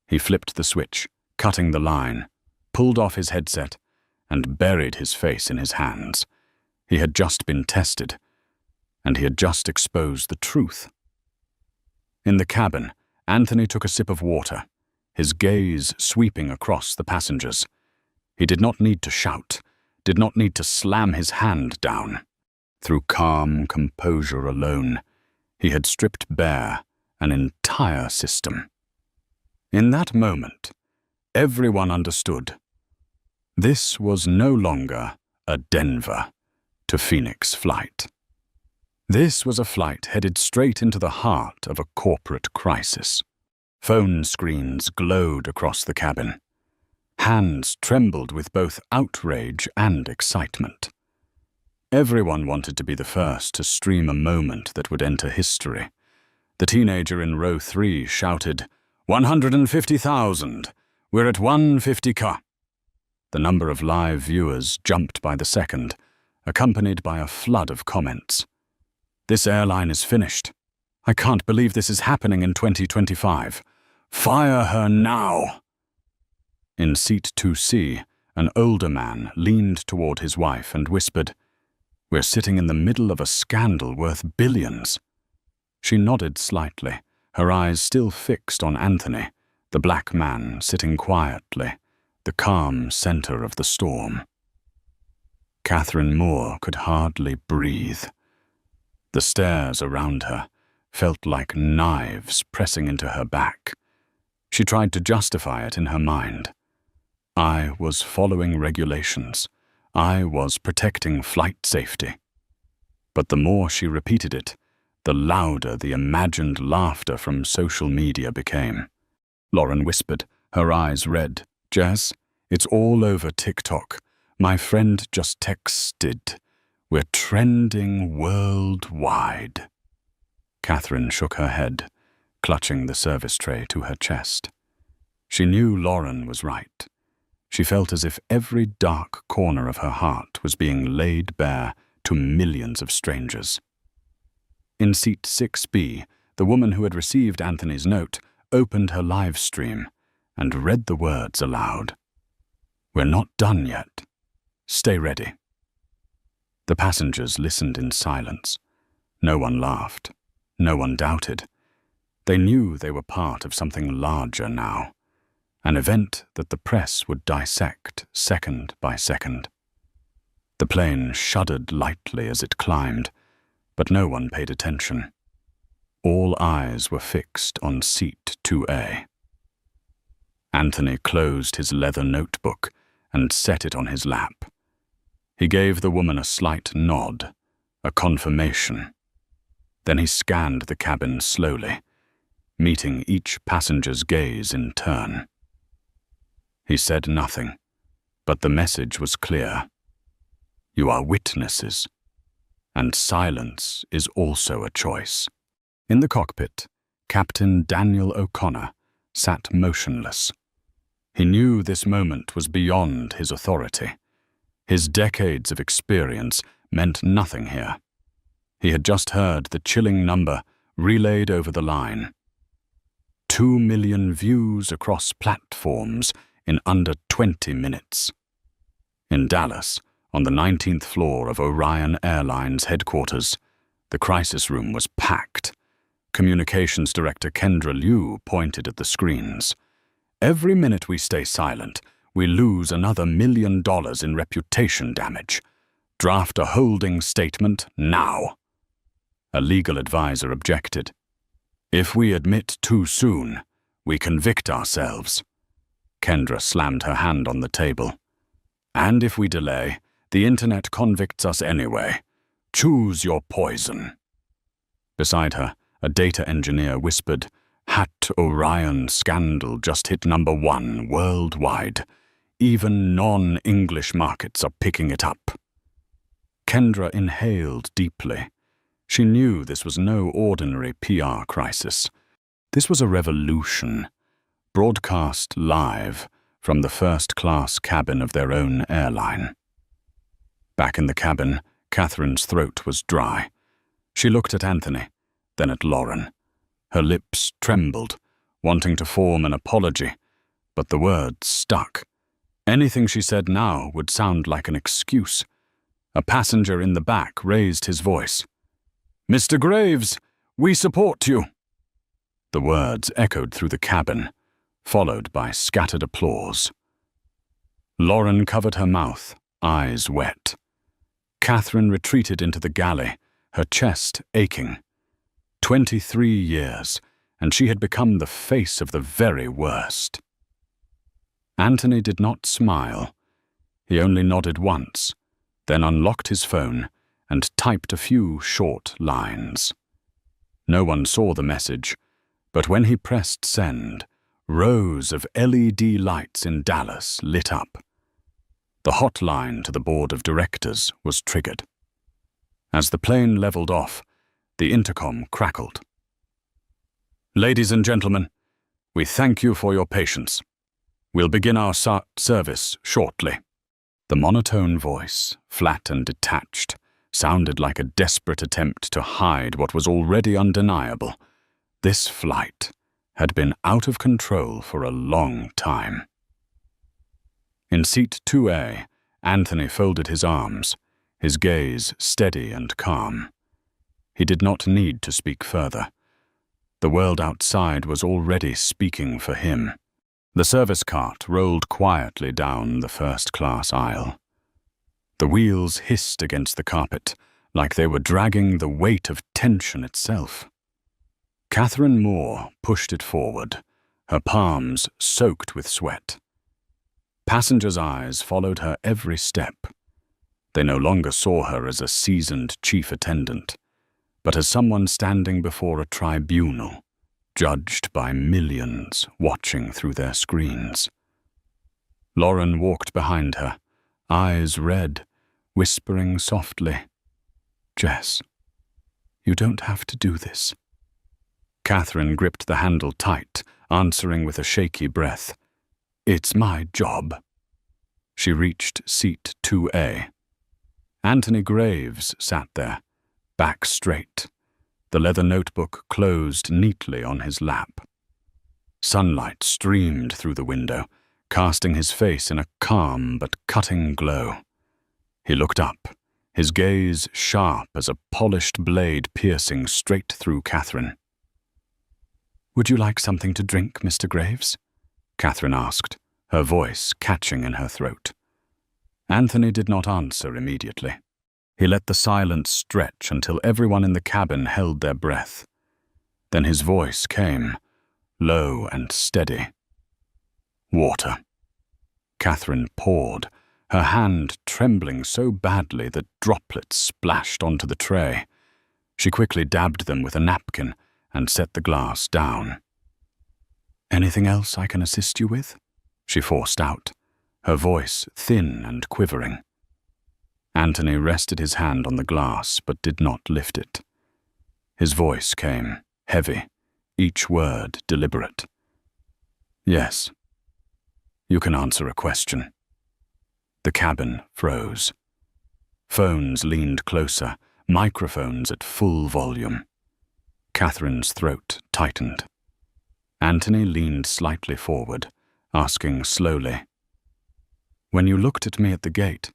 He flipped the switch, cutting the line, pulled off his headset, and buried his face in his hands. He had just been tested, and he had just exposed the truth. In the cabin, Anthony took a sip of water, his gaze sweeping across the passengers. He did not need to shout, did not need to slam his hand down. Through calm composure alone, he had stripped bare an entire system. In that moment, everyone understood. This was no longer a Denver to Phoenix flight. This was a flight headed straight into the heart of a corporate crisis. Phone screens glowed across the cabin. Hands trembled with both outrage and excitement. Everyone wanted to be the first to stream a moment that would enter history. The teenager in row 3 shouted, 150,000! We're at 150K. The number of live viewers jumped by the second, accompanied by a flood of comments. This airline is finished. I can't believe this is happening in 2025. Fire her now! In seat 2C, an older man leaned toward his wife and whispered, We're sitting in the middle of a scandal worth billions. She nodded slightly, her eyes still fixed on Anthony, the black man sitting quietly, the calm center of the storm. Catherine Moore could hardly breathe. The stairs around her felt like knives pressing into her back. She tried to justify it in her mind. I was following regulations. I was protecting flight safety. But the more she repeated it, the louder the imagined laughter from social media became. Lauren whispered, her eyes red. "Jess, it's all over TikTok. My friend just texted. We're trending worldwide." Catherine shook her head, clutching the service tray to her chest. She knew Lauren was right. She felt as if every dark corner of her heart was being laid bare to millions of strangers. In seat 6B, the woman who had received Anthony's note opened her live stream and read the words aloud. "We're not done yet. Stay ready." The passengers listened in silence. No one laughed. No one doubted. They knew they were part of something larger now, an event that the press would dissect second by second. The plane shuddered lightly as it climbed, but no one paid attention. All eyes were fixed on seat 2A. Anthony closed his leather notebook and set it on his lap. He gave the woman a slight nod, a confirmation. Then he scanned the cabin slowly, meeting each passenger's gaze in turn. He said nothing, but the message was clear. You are witnesses, and silence is also a choice. In the cockpit, Captain Daniel O'Connor sat motionless. He knew this moment was beyond his authority. His decades of experience meant nothing here. He had just heard the chilling number relayed over the line. 2 million views across platforms in under 20 minutes. In Dallas, on the 19th floor of Orion Airlines headquarters, the crisis room was packed. Communications Director Kendra Liu pointed at the screens. "Every minute we stay silent, we lose another $1 million in reputation damage. Draft a holding statement now." A legal advisor objected. "If we admit too soon, we convict ourselves." Kendra slammed her hand on the table. "And if we delay, the internet convicts us anyway. Choose your poison." Beside her, a data engineer whispered, "Hat Orion scandal just hit #1 worldwide. Even non-English markets are picking it up." Kendra inhaled deeply. She knew this was no ordinary PR crisis. This was a revolution, broadcast live from the first-class cabin of their own airline. Back in the cabin, Catherine's throat was dry. She looked at Anthony, then at Lauren. Her lips trembled, wanting to form an apology, but the words stuck. Anything she said now would sound like an excuse. A passenger in the back raised his voice. "Mr. Graves, we support you." The words echoed through the cabin, followed by scattered applause. Lauren covered her mouth, eyes wet. Catherine retreated into the galley, her chest aching. 23 years, and she had become the face of the very worst. Anthony did not smile. He only nodded once, then unlocked his phone and typed a few short lines. No one saw the message, but when he pressed send, rows of LED lights in Dallas lit up. The hotline to the board of directors was triggered. As the plane leveled off, the intercom crackled. "Ladies and gentlemen, we thank you for your patience. We'll begin our service shortly." The monotone voice, flat and detached, sounded like a desperate attempt to hide what was already undeniable. This flight had been out of control for a long time. In seat 2A, Anthony folded his arms, his gaze steady and calm. He did not need to speak further. The world outside was already speaking for him. The service cart rolled quietly down the first-class aisle. The wheels hissed against the carpet, like they were dragging the weight of tension itself. Catherine Moore pushed it forward, her palms soaked with sweat. Passengers' eyes followed her every step. They no longer saw her as a seasoned chief attendant, but as someone standing before a tribunal, judged by millions watching through their screens. Lauren walked behind her, eyes red, whispering softly, "Jess, you don't have to do this." Catherine gripped the handle tight, answering with a shaky breath, "It's my job." She reached seat 2A. Anthony Graves sat there, back straight, the leather notebook closed neatly on his lap. Sunlight streamed through the window, casting his face in a calm but cutting glow. He looked up, his gaze sharp as a polished blade piercing straight through Catherine. "Would you like something to drink, Mr. Graves?" Catherine asked, her voice catching in her throat. Anthony did not answer immediately. He let the silence stretch until everyone in the cabin held their breath. Then his voice came, low and steady. "Water." Catherine poured, her hand trembling so badly that droplets splashed onto the tray. She quickly dabbed them with a napkin and set the glass down. "Anything else I can assist you with?" she forced out, her voice thin and quivering. Anthony rested his hand on the glass but did not lift it. His voice came, heavy, each word deliberate. "Yes. You can answer a question." The cabin froze. Phones leaned closer, microphones at full volume. Catherine's throat tightened. Anthony leaned slightly forward, asking slowly, "When you looked at me at the gate,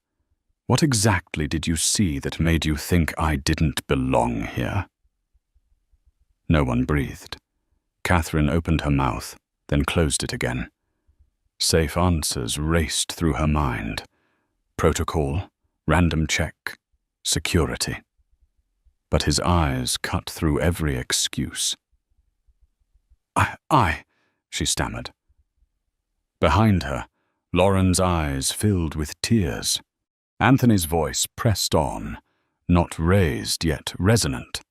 what exactly did you see that made you think I didn't belong here?" No one breathed. Catherine opened her mouth, then closed it again. Safe answers raced through her mind. Protocol, random check, security. But his eyes cut through every excuse. I, she stammered. Behind her, Lauren's eyes filled with tears. Anthony's voice pressed on, not raised yet resonant.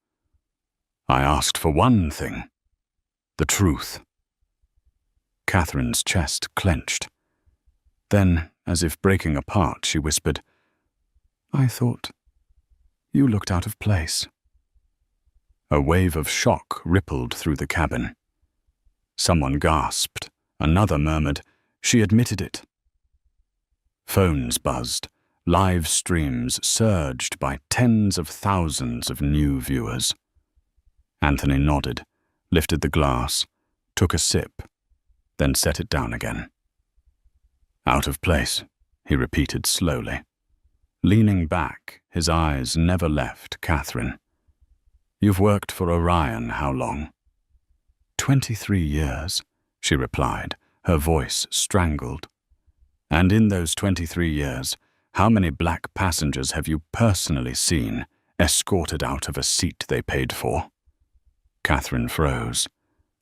"I asked for one thing, the truth." Catherine's chest clenched. Then, as if breaking apart, she whispered, "I thought you looked out of place." A wave of shock rippled through the cabin. Someone gasped. Another murmured, "She admitted it." Phones buzzed. Live streams surged by tens of thousands of new viewers. Anthony nodded, lifted the glass, took a sip, then set it down again. "Out of place," he repeated slowly. Leaning back, his eyes never left Catherine. "You've worked for Orion how long?" 23 years, she replied, her voice strangled. "And in those 23 years, how many black passengers have you personally seen, escorted out of a seat they paid for?" Catherine froze.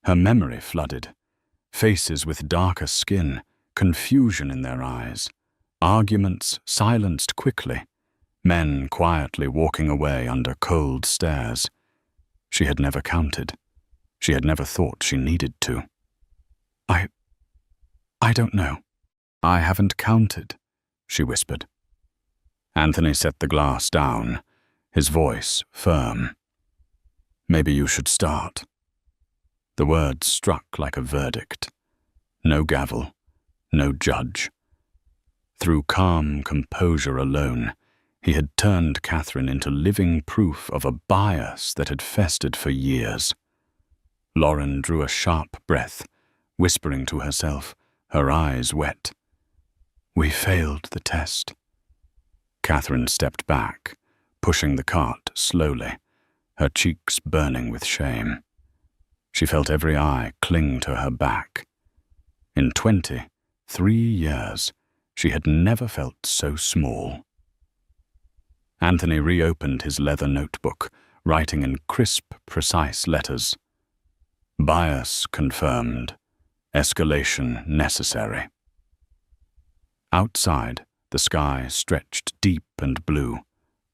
Her memory flooded. Faces with darker skin, confusion in their eyes, arguments silenced quickly, men quietly walking away under cold stares. She had never counted. She had never thought she needed to. I don't know. I haven't counted," she whispered. Anthony set the glass down, his voice firm. "Maybe you should start." The words struck like a verdict. No gavel, no judge. Through calm composure alone, he had turned Catherine into living proof of a bias that had festered for years. Lauren drew a sharp breath, whispering to herself, her eyes wet. "We failed the test." Catherine stepped back, pushing the cart slowly, her cheeks burning with shame. She felt every eye cling to her back. In 23 years, she had never felt so small. Anthony reopened his leather notebook, writing in crisp, precise letters. Bias confirmed. Escalation necessary. Outside, the sky stretched deep and blue,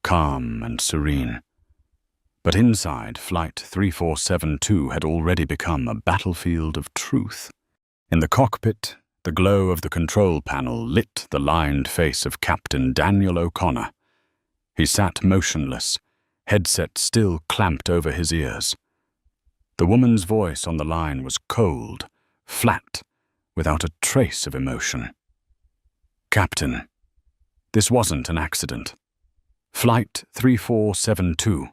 calm and serene. But inside, Flight 3472 had already become a battlefield of truth. In the cockpit, the glow of the control panel lit the lined face of Captain Daniel O'Connor. He sat motionless, headset still clamped over his ears. The woman's voice on the line was cold, flat, without a trace of emotion. Captain, this wasn't an accident. Flight 3472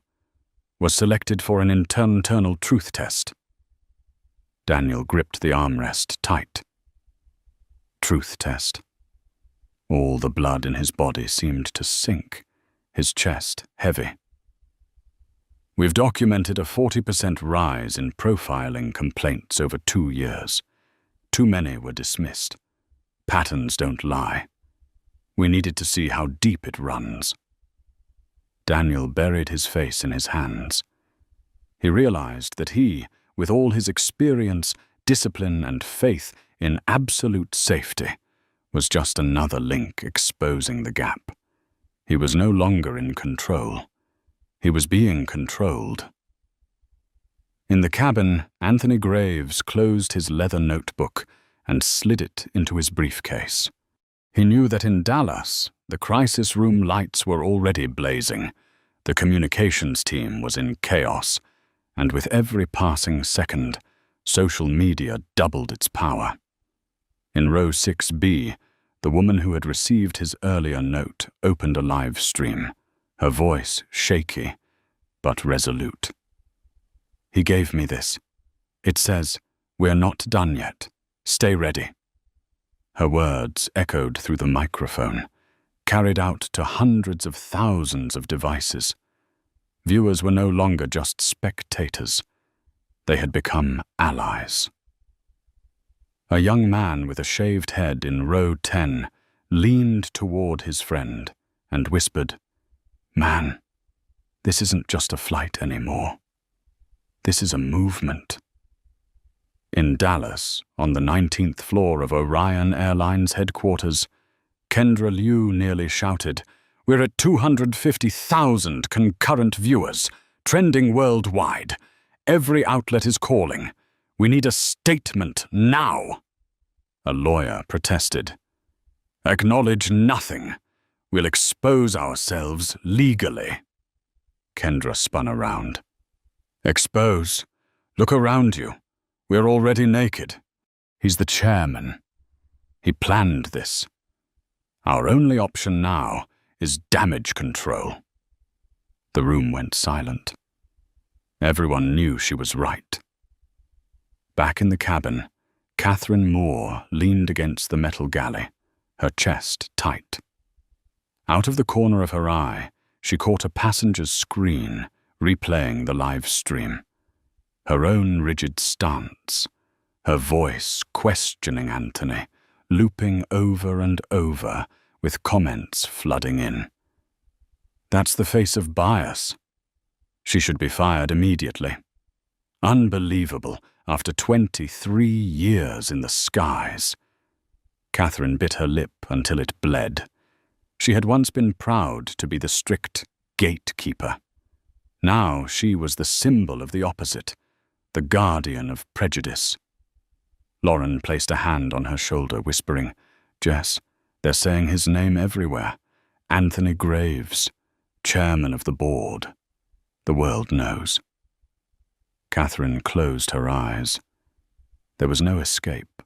was selected for an internal truth test. Daniel gripped the armrest tight. Truth test. All the blood in his body seemed to sink, his chest heavy. We've documented a 40% rise in profiling complaints over 2 years. Too many were dismissed. Patterns don't lie. We needed to see how deep it runs. Daniel buried his face in his hands. He realized that he, with all his experience, discipline, and faith in absolute safety, was just another link exposing the gap. He was no longer in control. He was being controlled. In the cabin, Anthony Graves closed his leather notebook and slid it into his briefcase. He knew that in Dallas, the crisis room lights were already blazing. The communications team was in chaos, and with every passing second, social media doubled its power. In row 6B, the woman who had received his earlier note opened a live stream, her voice shaky, but resolute. He gave me this. It says, "We're not done yet. Stay ready." Her words echoed through the microphone, carried out to hundreds of thousands of devices. Viewers were no longer just spectators. They had become allies. A young man with a shaved head in row 10 leaned toward his friend and whispered, "Man, this isn't just a flight anymore. This is a movement." In Dallas, on the 19th floor of Orion Airlines headquarters, Kendra Liu nearly shouted, "We're at 250,000 concurrent viewers, trending worldwide. Every outlet is calling. We need a statement now." A lawyer protested. "Acknowledge nothing. We'll expose ourselves legally." Kendra spun around. "Expose? Look around you. We're already naked. He's the chairman. He planned this. Our only option now is damage control." The room went silent. Everyone knew she was right. Back in the cabin, Catherine Moore leaned against the metal galley, her chest tight. Out of the corner of her eye, she caught a passenger's screen replaying the live stream. Her own rigid stance, her voice questioning Anthony, looping over and over with comments flooding in. That's the face of bias. She should be fired immediately. Unbelievable, after 23 years in the skies. Catherine bit her lip until it bled. She had once been proud to be the strict gatekeeper. Now she was the symbol of the opposite, the guardian of prejudice. Lauren placed a hand on her shoulder, whispering, "Jess, they're saying his name everywhere. Anthony Graves, chairman of the board. The world knows." Catherine closed her eyes. There was no escape.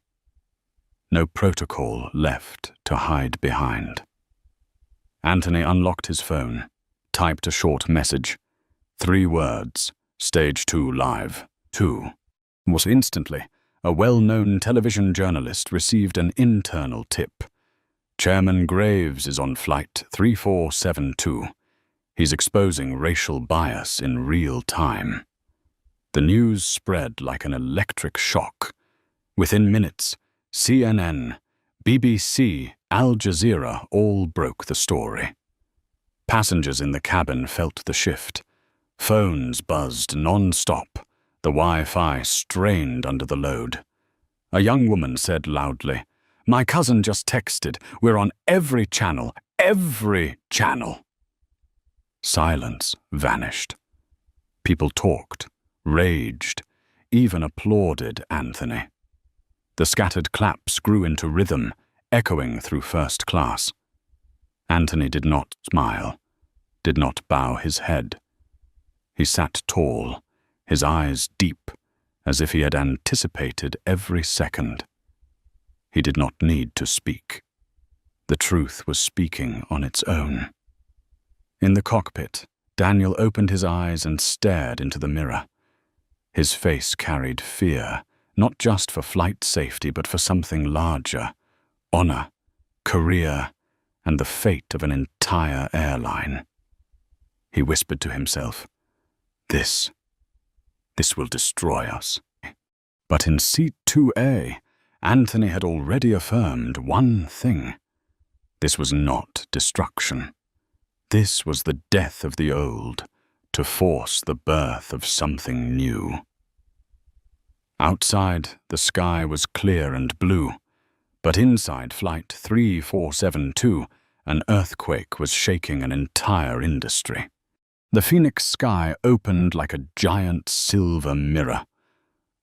No protocol left to hide behind. Anthony unlocked his phone, typed a short message. 3 words, stage 2 live. 2. Was instantly, a well-known television journalist received an internal tip. Chairman Graves is on flight 3472. He's exposing racial bias in real time. The news spread like an electric shock. Within minutes, CNN, BBC, Al Jazeera all broke the story. Passengers in the cabin felt the shift. Phones buzzed non-stop, the Wi-Fi strained under the load. A young woman said loudly, "My cousin just texted. We're on every channel, every channel." Silence vanished. People talked, raged, even applauded Anthony. The scattered claps grew into rhythm, echoing through first class. Anthony did not smile, did not bow his head. He sat tall, his eyes deep, as if he had anticipated every second. He did not need to speak. The truth was speaking on its own. In the cockpit, Daniel opened his eyes and stared into the mirror. His face carried fear, not just for flight safety, but for something larger: honor, career, and the fate of an entire airline. He whispered to himself, This will destroy us. But in seat 2A, Anthony had already affirmed one thing. This was not destruction. This was the death of the old, to force the birth of something new. Outside, the sky was clear and blue, but inside Flight 3472, an earthquake was shaking an entire industry. The Phoenix sky opened like a giant silver mirror.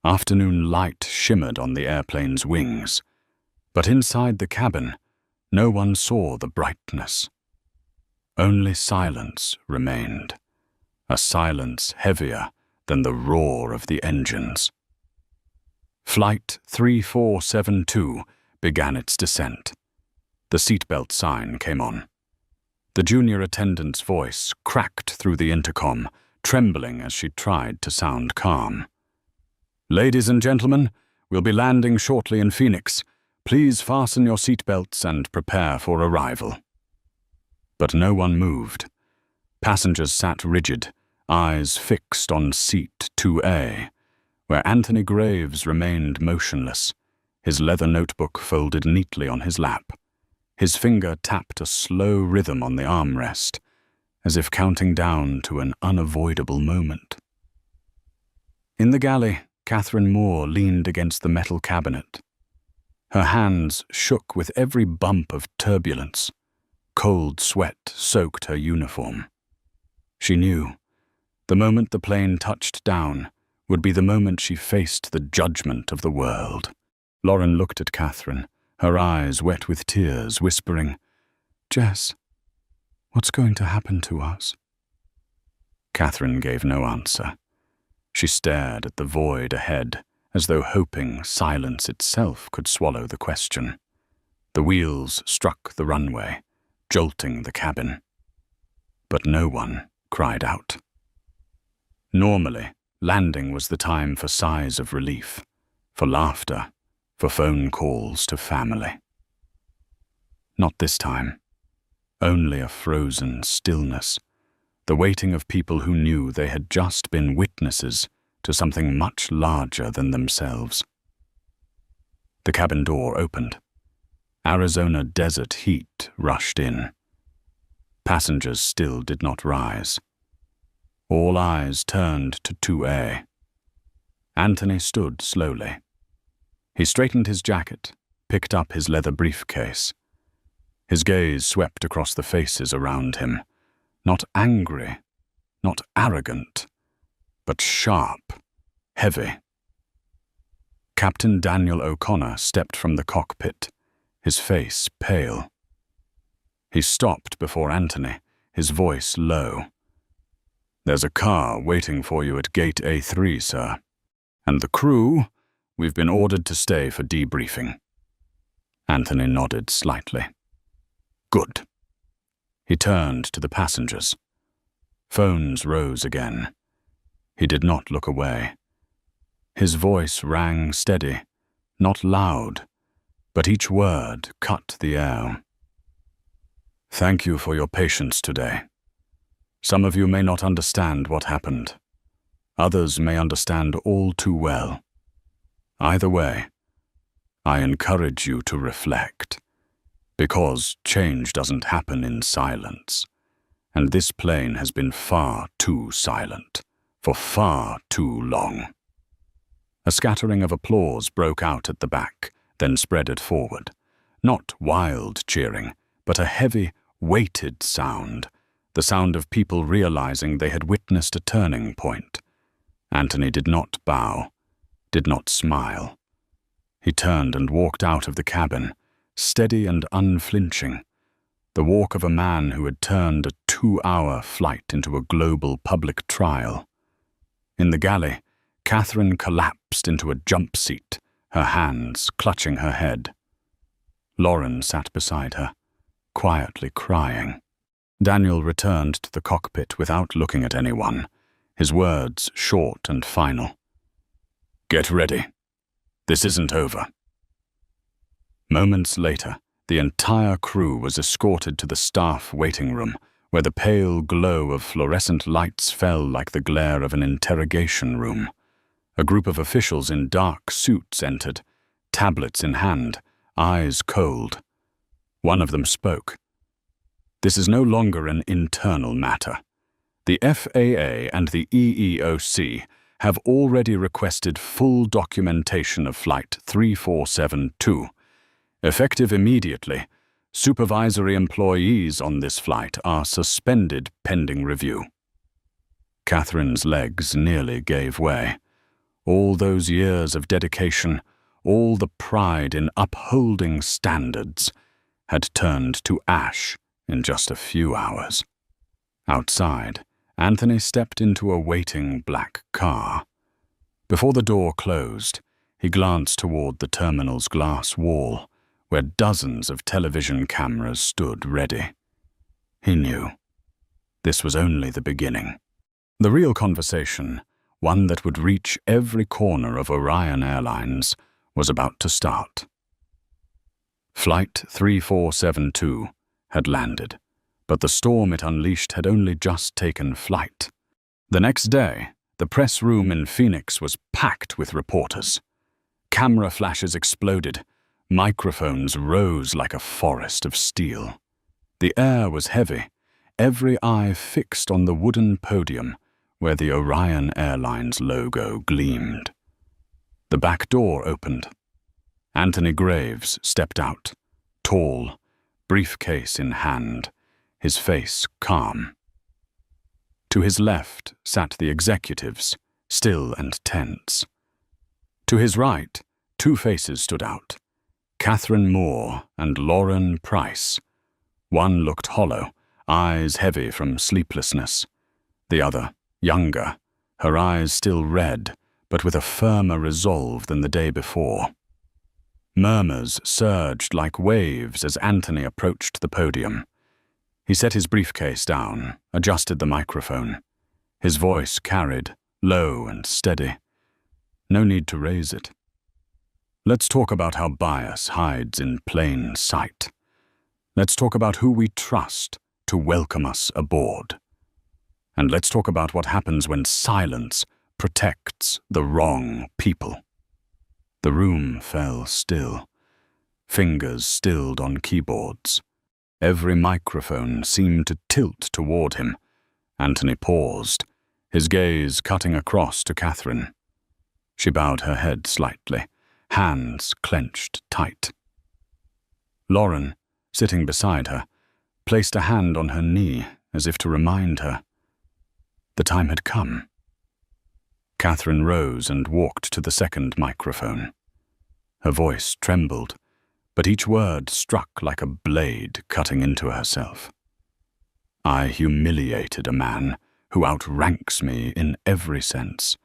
Afternoon light shimmered on the airplane's wings, but inside the cabin, no one saw the brightness. Only silence remained, a silence heavier than the roar of the engines. Flight 3472 began its descent. The seatbelt sign came on. The junior attendant's voice cracked through the intercom, trembling as she tried to sound calm. "Ladies and gentlemen, we'll be landing shortly in Phoenix. Please fasten your seatbelts and prepare for arrival." But no one moved. Passengers sat rigid, eyes fixed on seat 2A, where Anthony Graves remained motionless, his leather notebook folded neatly on his lap. His finger tapped a slow rhythm on the armrest, as if counting down to an unavoidable moment. In the galley, Catherine Moore leaned against the metal cabinet. Her hands shook with every bump of turbulence. Cold sweat soaked her uniform. She knew the moment the plane touched down would be the moment she faced the judgment of the world. Lauren looked at Catherine, her eyes wet with tears, whispering, "Jess, what's going to happen to us?" Catherine gave no answer. She stared at the void ahead, as though hoping silence itself could swallow the question. The wheels struck the runway, jolting the cabin. But no one cried out. Normally, landing was the time for sighs of relief, for laughter, for phone calls to family. Not this time. Only a frozen stillness, the waiting of people who knew they had just been witnesses to something much larger than themselves. The cabin door opened. Arizona desert heat rushed in. Passengers still did not rise. All eyes turned to 2A. Anthony stood slowly. He straightened his jacket, picked up his leather briefcase. His gaze swept across the faces around him, not angry, not arrogant, but sharp, heavy. Captain Daniel O'Connor stepped from the cockpit, his face pale. He stopped before Anthony, his voice low. "There's a car waiting for you at gate A3, sir. And the crew, we've been ordered to stay for debriefing." Anthony nodded slightly. "Good." He turned to the passengers. Phones rose again. He did not look away. His voice rang steady, not loud, but each word cut the air. "Thank you for your patience today. Some of you may not understand what happened. Others may understand all too well. Either way, I encourage you to reflect, because change doesn't happen in silence, and this plane has been far too silent for far too long. A scattering of applause broke out at the back, then spreaded forward. Not wild cheering, but a heavy, weighted sound, the sound of people realizing they had witnessed a turning point. Anthony did not bow, did not smile. He turned and walked out of the cabin, steady and unflinching, the walk of a man who had turned a 2-hour flight into a global public trial. In the galley, Catherine collapsed into a jump seat, her hands clutching her head. Lauren sat beside her, quietly crying. Daniel returned to the cockpit without looking at anyone, his words short and final. "Get ready. This isn't over." Moments later, the entire crew was escorted to the staff waiting room, where the pale glow of fluorescent lights fell like the glare of an interrogation room. A group of officials in dark suits entered, tablets in hand, eyes cold. One of them spoke. "This is no longer an internal matter. The FAA and the EEOC have already requested full documentation of Flight 3472. Effective immediately, supervisory employees on this flight are suspended pending review." Catherine's legs nearly gave way. All those years of dedication, all the pride in upholding standards, had turned to ash in just a few hours. Outside, Anthony stepped into a waiting black car. Before the door closed, he glanced toward the terminal's glass wall, where dozens of television cameras stood ready. He knew this was only the beginning. The real conversation, one that would reach every corner of Orion Airlines, was about to start. Flight 3472 had landed, but the storm it unleashed had only just taken flight. The next day, the press room in Phoenix was packed with reporters. Camera flashes exploded. Microphones rose like a forest of steel. The air was heavy, every eye fixed on the wooden podium where the Orion Airlines logo gleamed. The back door opened. Anthony Graves stepped out, tall, briefcase in hand, his face calm. To his left sat the executives, still and tense. To his right, two faces stood out, Catherine Moore and Lauren Price. One looked hollow, eyes heavy from sleeplessness. The other, younger, her eyes still red, but with a firmer resolve than the day before. Murmurs surged like waves as Anthony approached the podium. He set his briefcase down, adjusted the microphone. His voice carried, low and steady. No need to raise it. Let's talk about how bias hides in plain sight. Let's talk about who we trust to welcome us aboard. And let's talk about what happens when silence protects the wrong people. The room fell still. Fingers stilled on keyboards. Every microphone seemed to tilt toward him. Anthony paused, his gaze cutting across to Catherine. She bowed her head slightly, hands clenched tight. Lauren, sitting beside her, placed a hand on her knee as if to remind her. The time had come. Catherine rose and walked to the second microphone. Her voice trembled, but each word struck like a blade cutting into herself. "I humiliated a man who outranks me in every sense,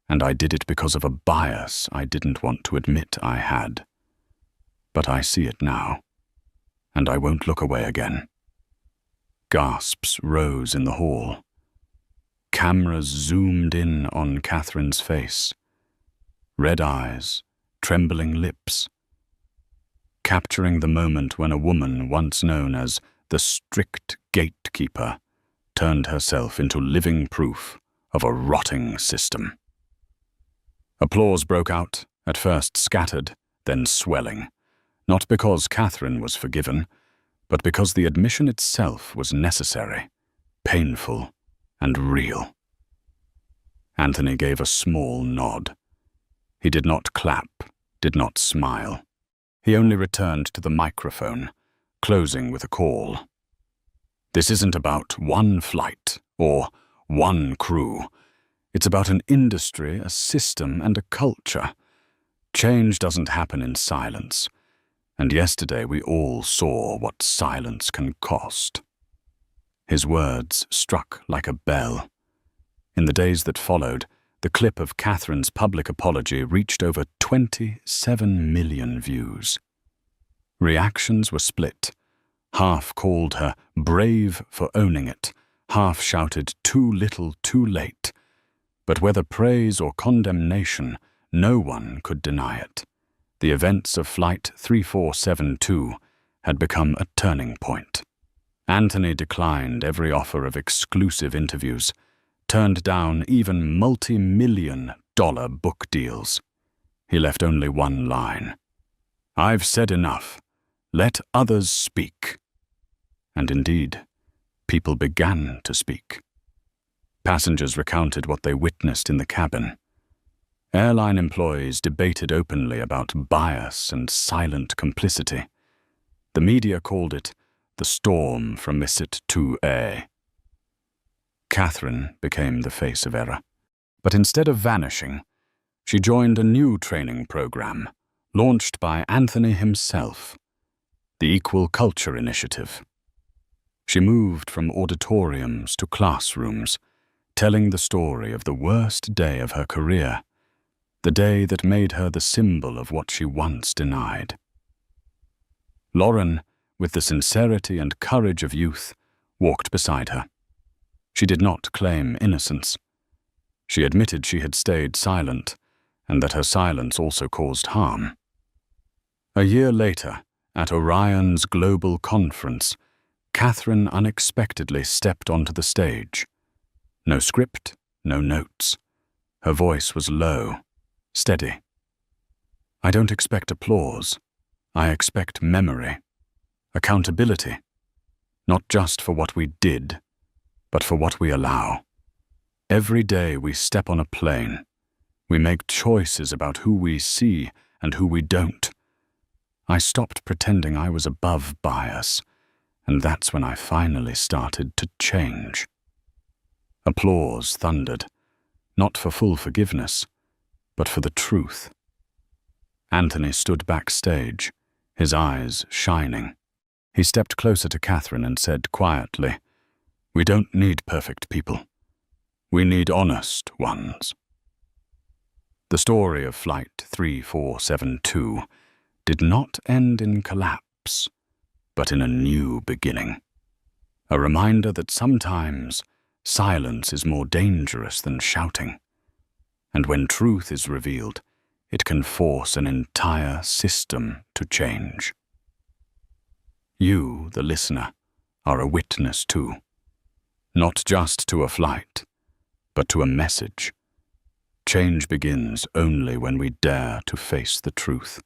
and I did it because of a bias I didn't want to admit I had. But I see it now, and I won't look away again." Gasps rose in the hall. Cameras zoomed in on Catherine's face. Red eyes, trembling lips. Capturing the moment when a woman once known as the strict gatekeeper turned herself into living proof of a rotting system. Applause broke out, at first scattered, then swelling, not because Catherine was forgiven, but because the admission itself was necessary, painful, and real. Anthony gave a small nod. He did not clap, did not smile. He only returned to the microphone, closing with a call. This isn't about one flight or one crew. It's about an industry, a system, and a culture. Change doesn't happen in silence. And yesterday we all saw what silence can cost. His words struck like a bell. In the days that followed, the clip of Catherine's public apology reached over 27 million views. Reactions were split. Half called her brave for owning it, half shouted too little too late. But whether praise or condemnation, no one could deny it. The events of Flight 3472 had become a turning point. Anthony declined every offer of exclusive interviews, turned down even multi-million-dollar book deals. He left only one line. "I've said enough. Let others speak." And indeed, people began to speak. Passengers recounted what they witnessed in the cabin. Airline employees debated openly about bias and silent complicity. The media called it the storm from Missit 2A. Catherine became the face of error. But instead of vanishing, she joined a new training program, launched by Anthony himself, the Equal Culture Initiative. She moved from auditoriums to classrooms, telling the story of the worst day of her career, the day that made her the symbol of what she once denied. Lauren, with the sincerity and courage of youth, walked beside her. She did not claim innocence. She admitted she had stayed silent, and that her silence also caused harm. A year later, at Orion's global conference, Catherine unexpectedly stepped onto the stage. No script, no notes. Her voice was low, steady. "I don't expect applause. I expect memory, accountability, not just for what we did, but for what we allow. Every day we step on a plane, we make choices about who we see and who we don't. I stopped pretending I was above bias, and that's when I finally started to change." Applause thundered, not for full forgiveness, but for the truth. Anthony stood backstage, his eyes shining. He stepped closer to Catherine and said quietly, "We don't need perfect people. We need honest ones." The story of Flight 3472 did not end in collapse, but in a new beginning. A reminder that sometimes silence is more dangerous than shouting. And when truth is revealed, it can force an entire system to change. You, the listener, are a witness too. Not just to a flight, but to a message. Change begins only when we dare to face the truth.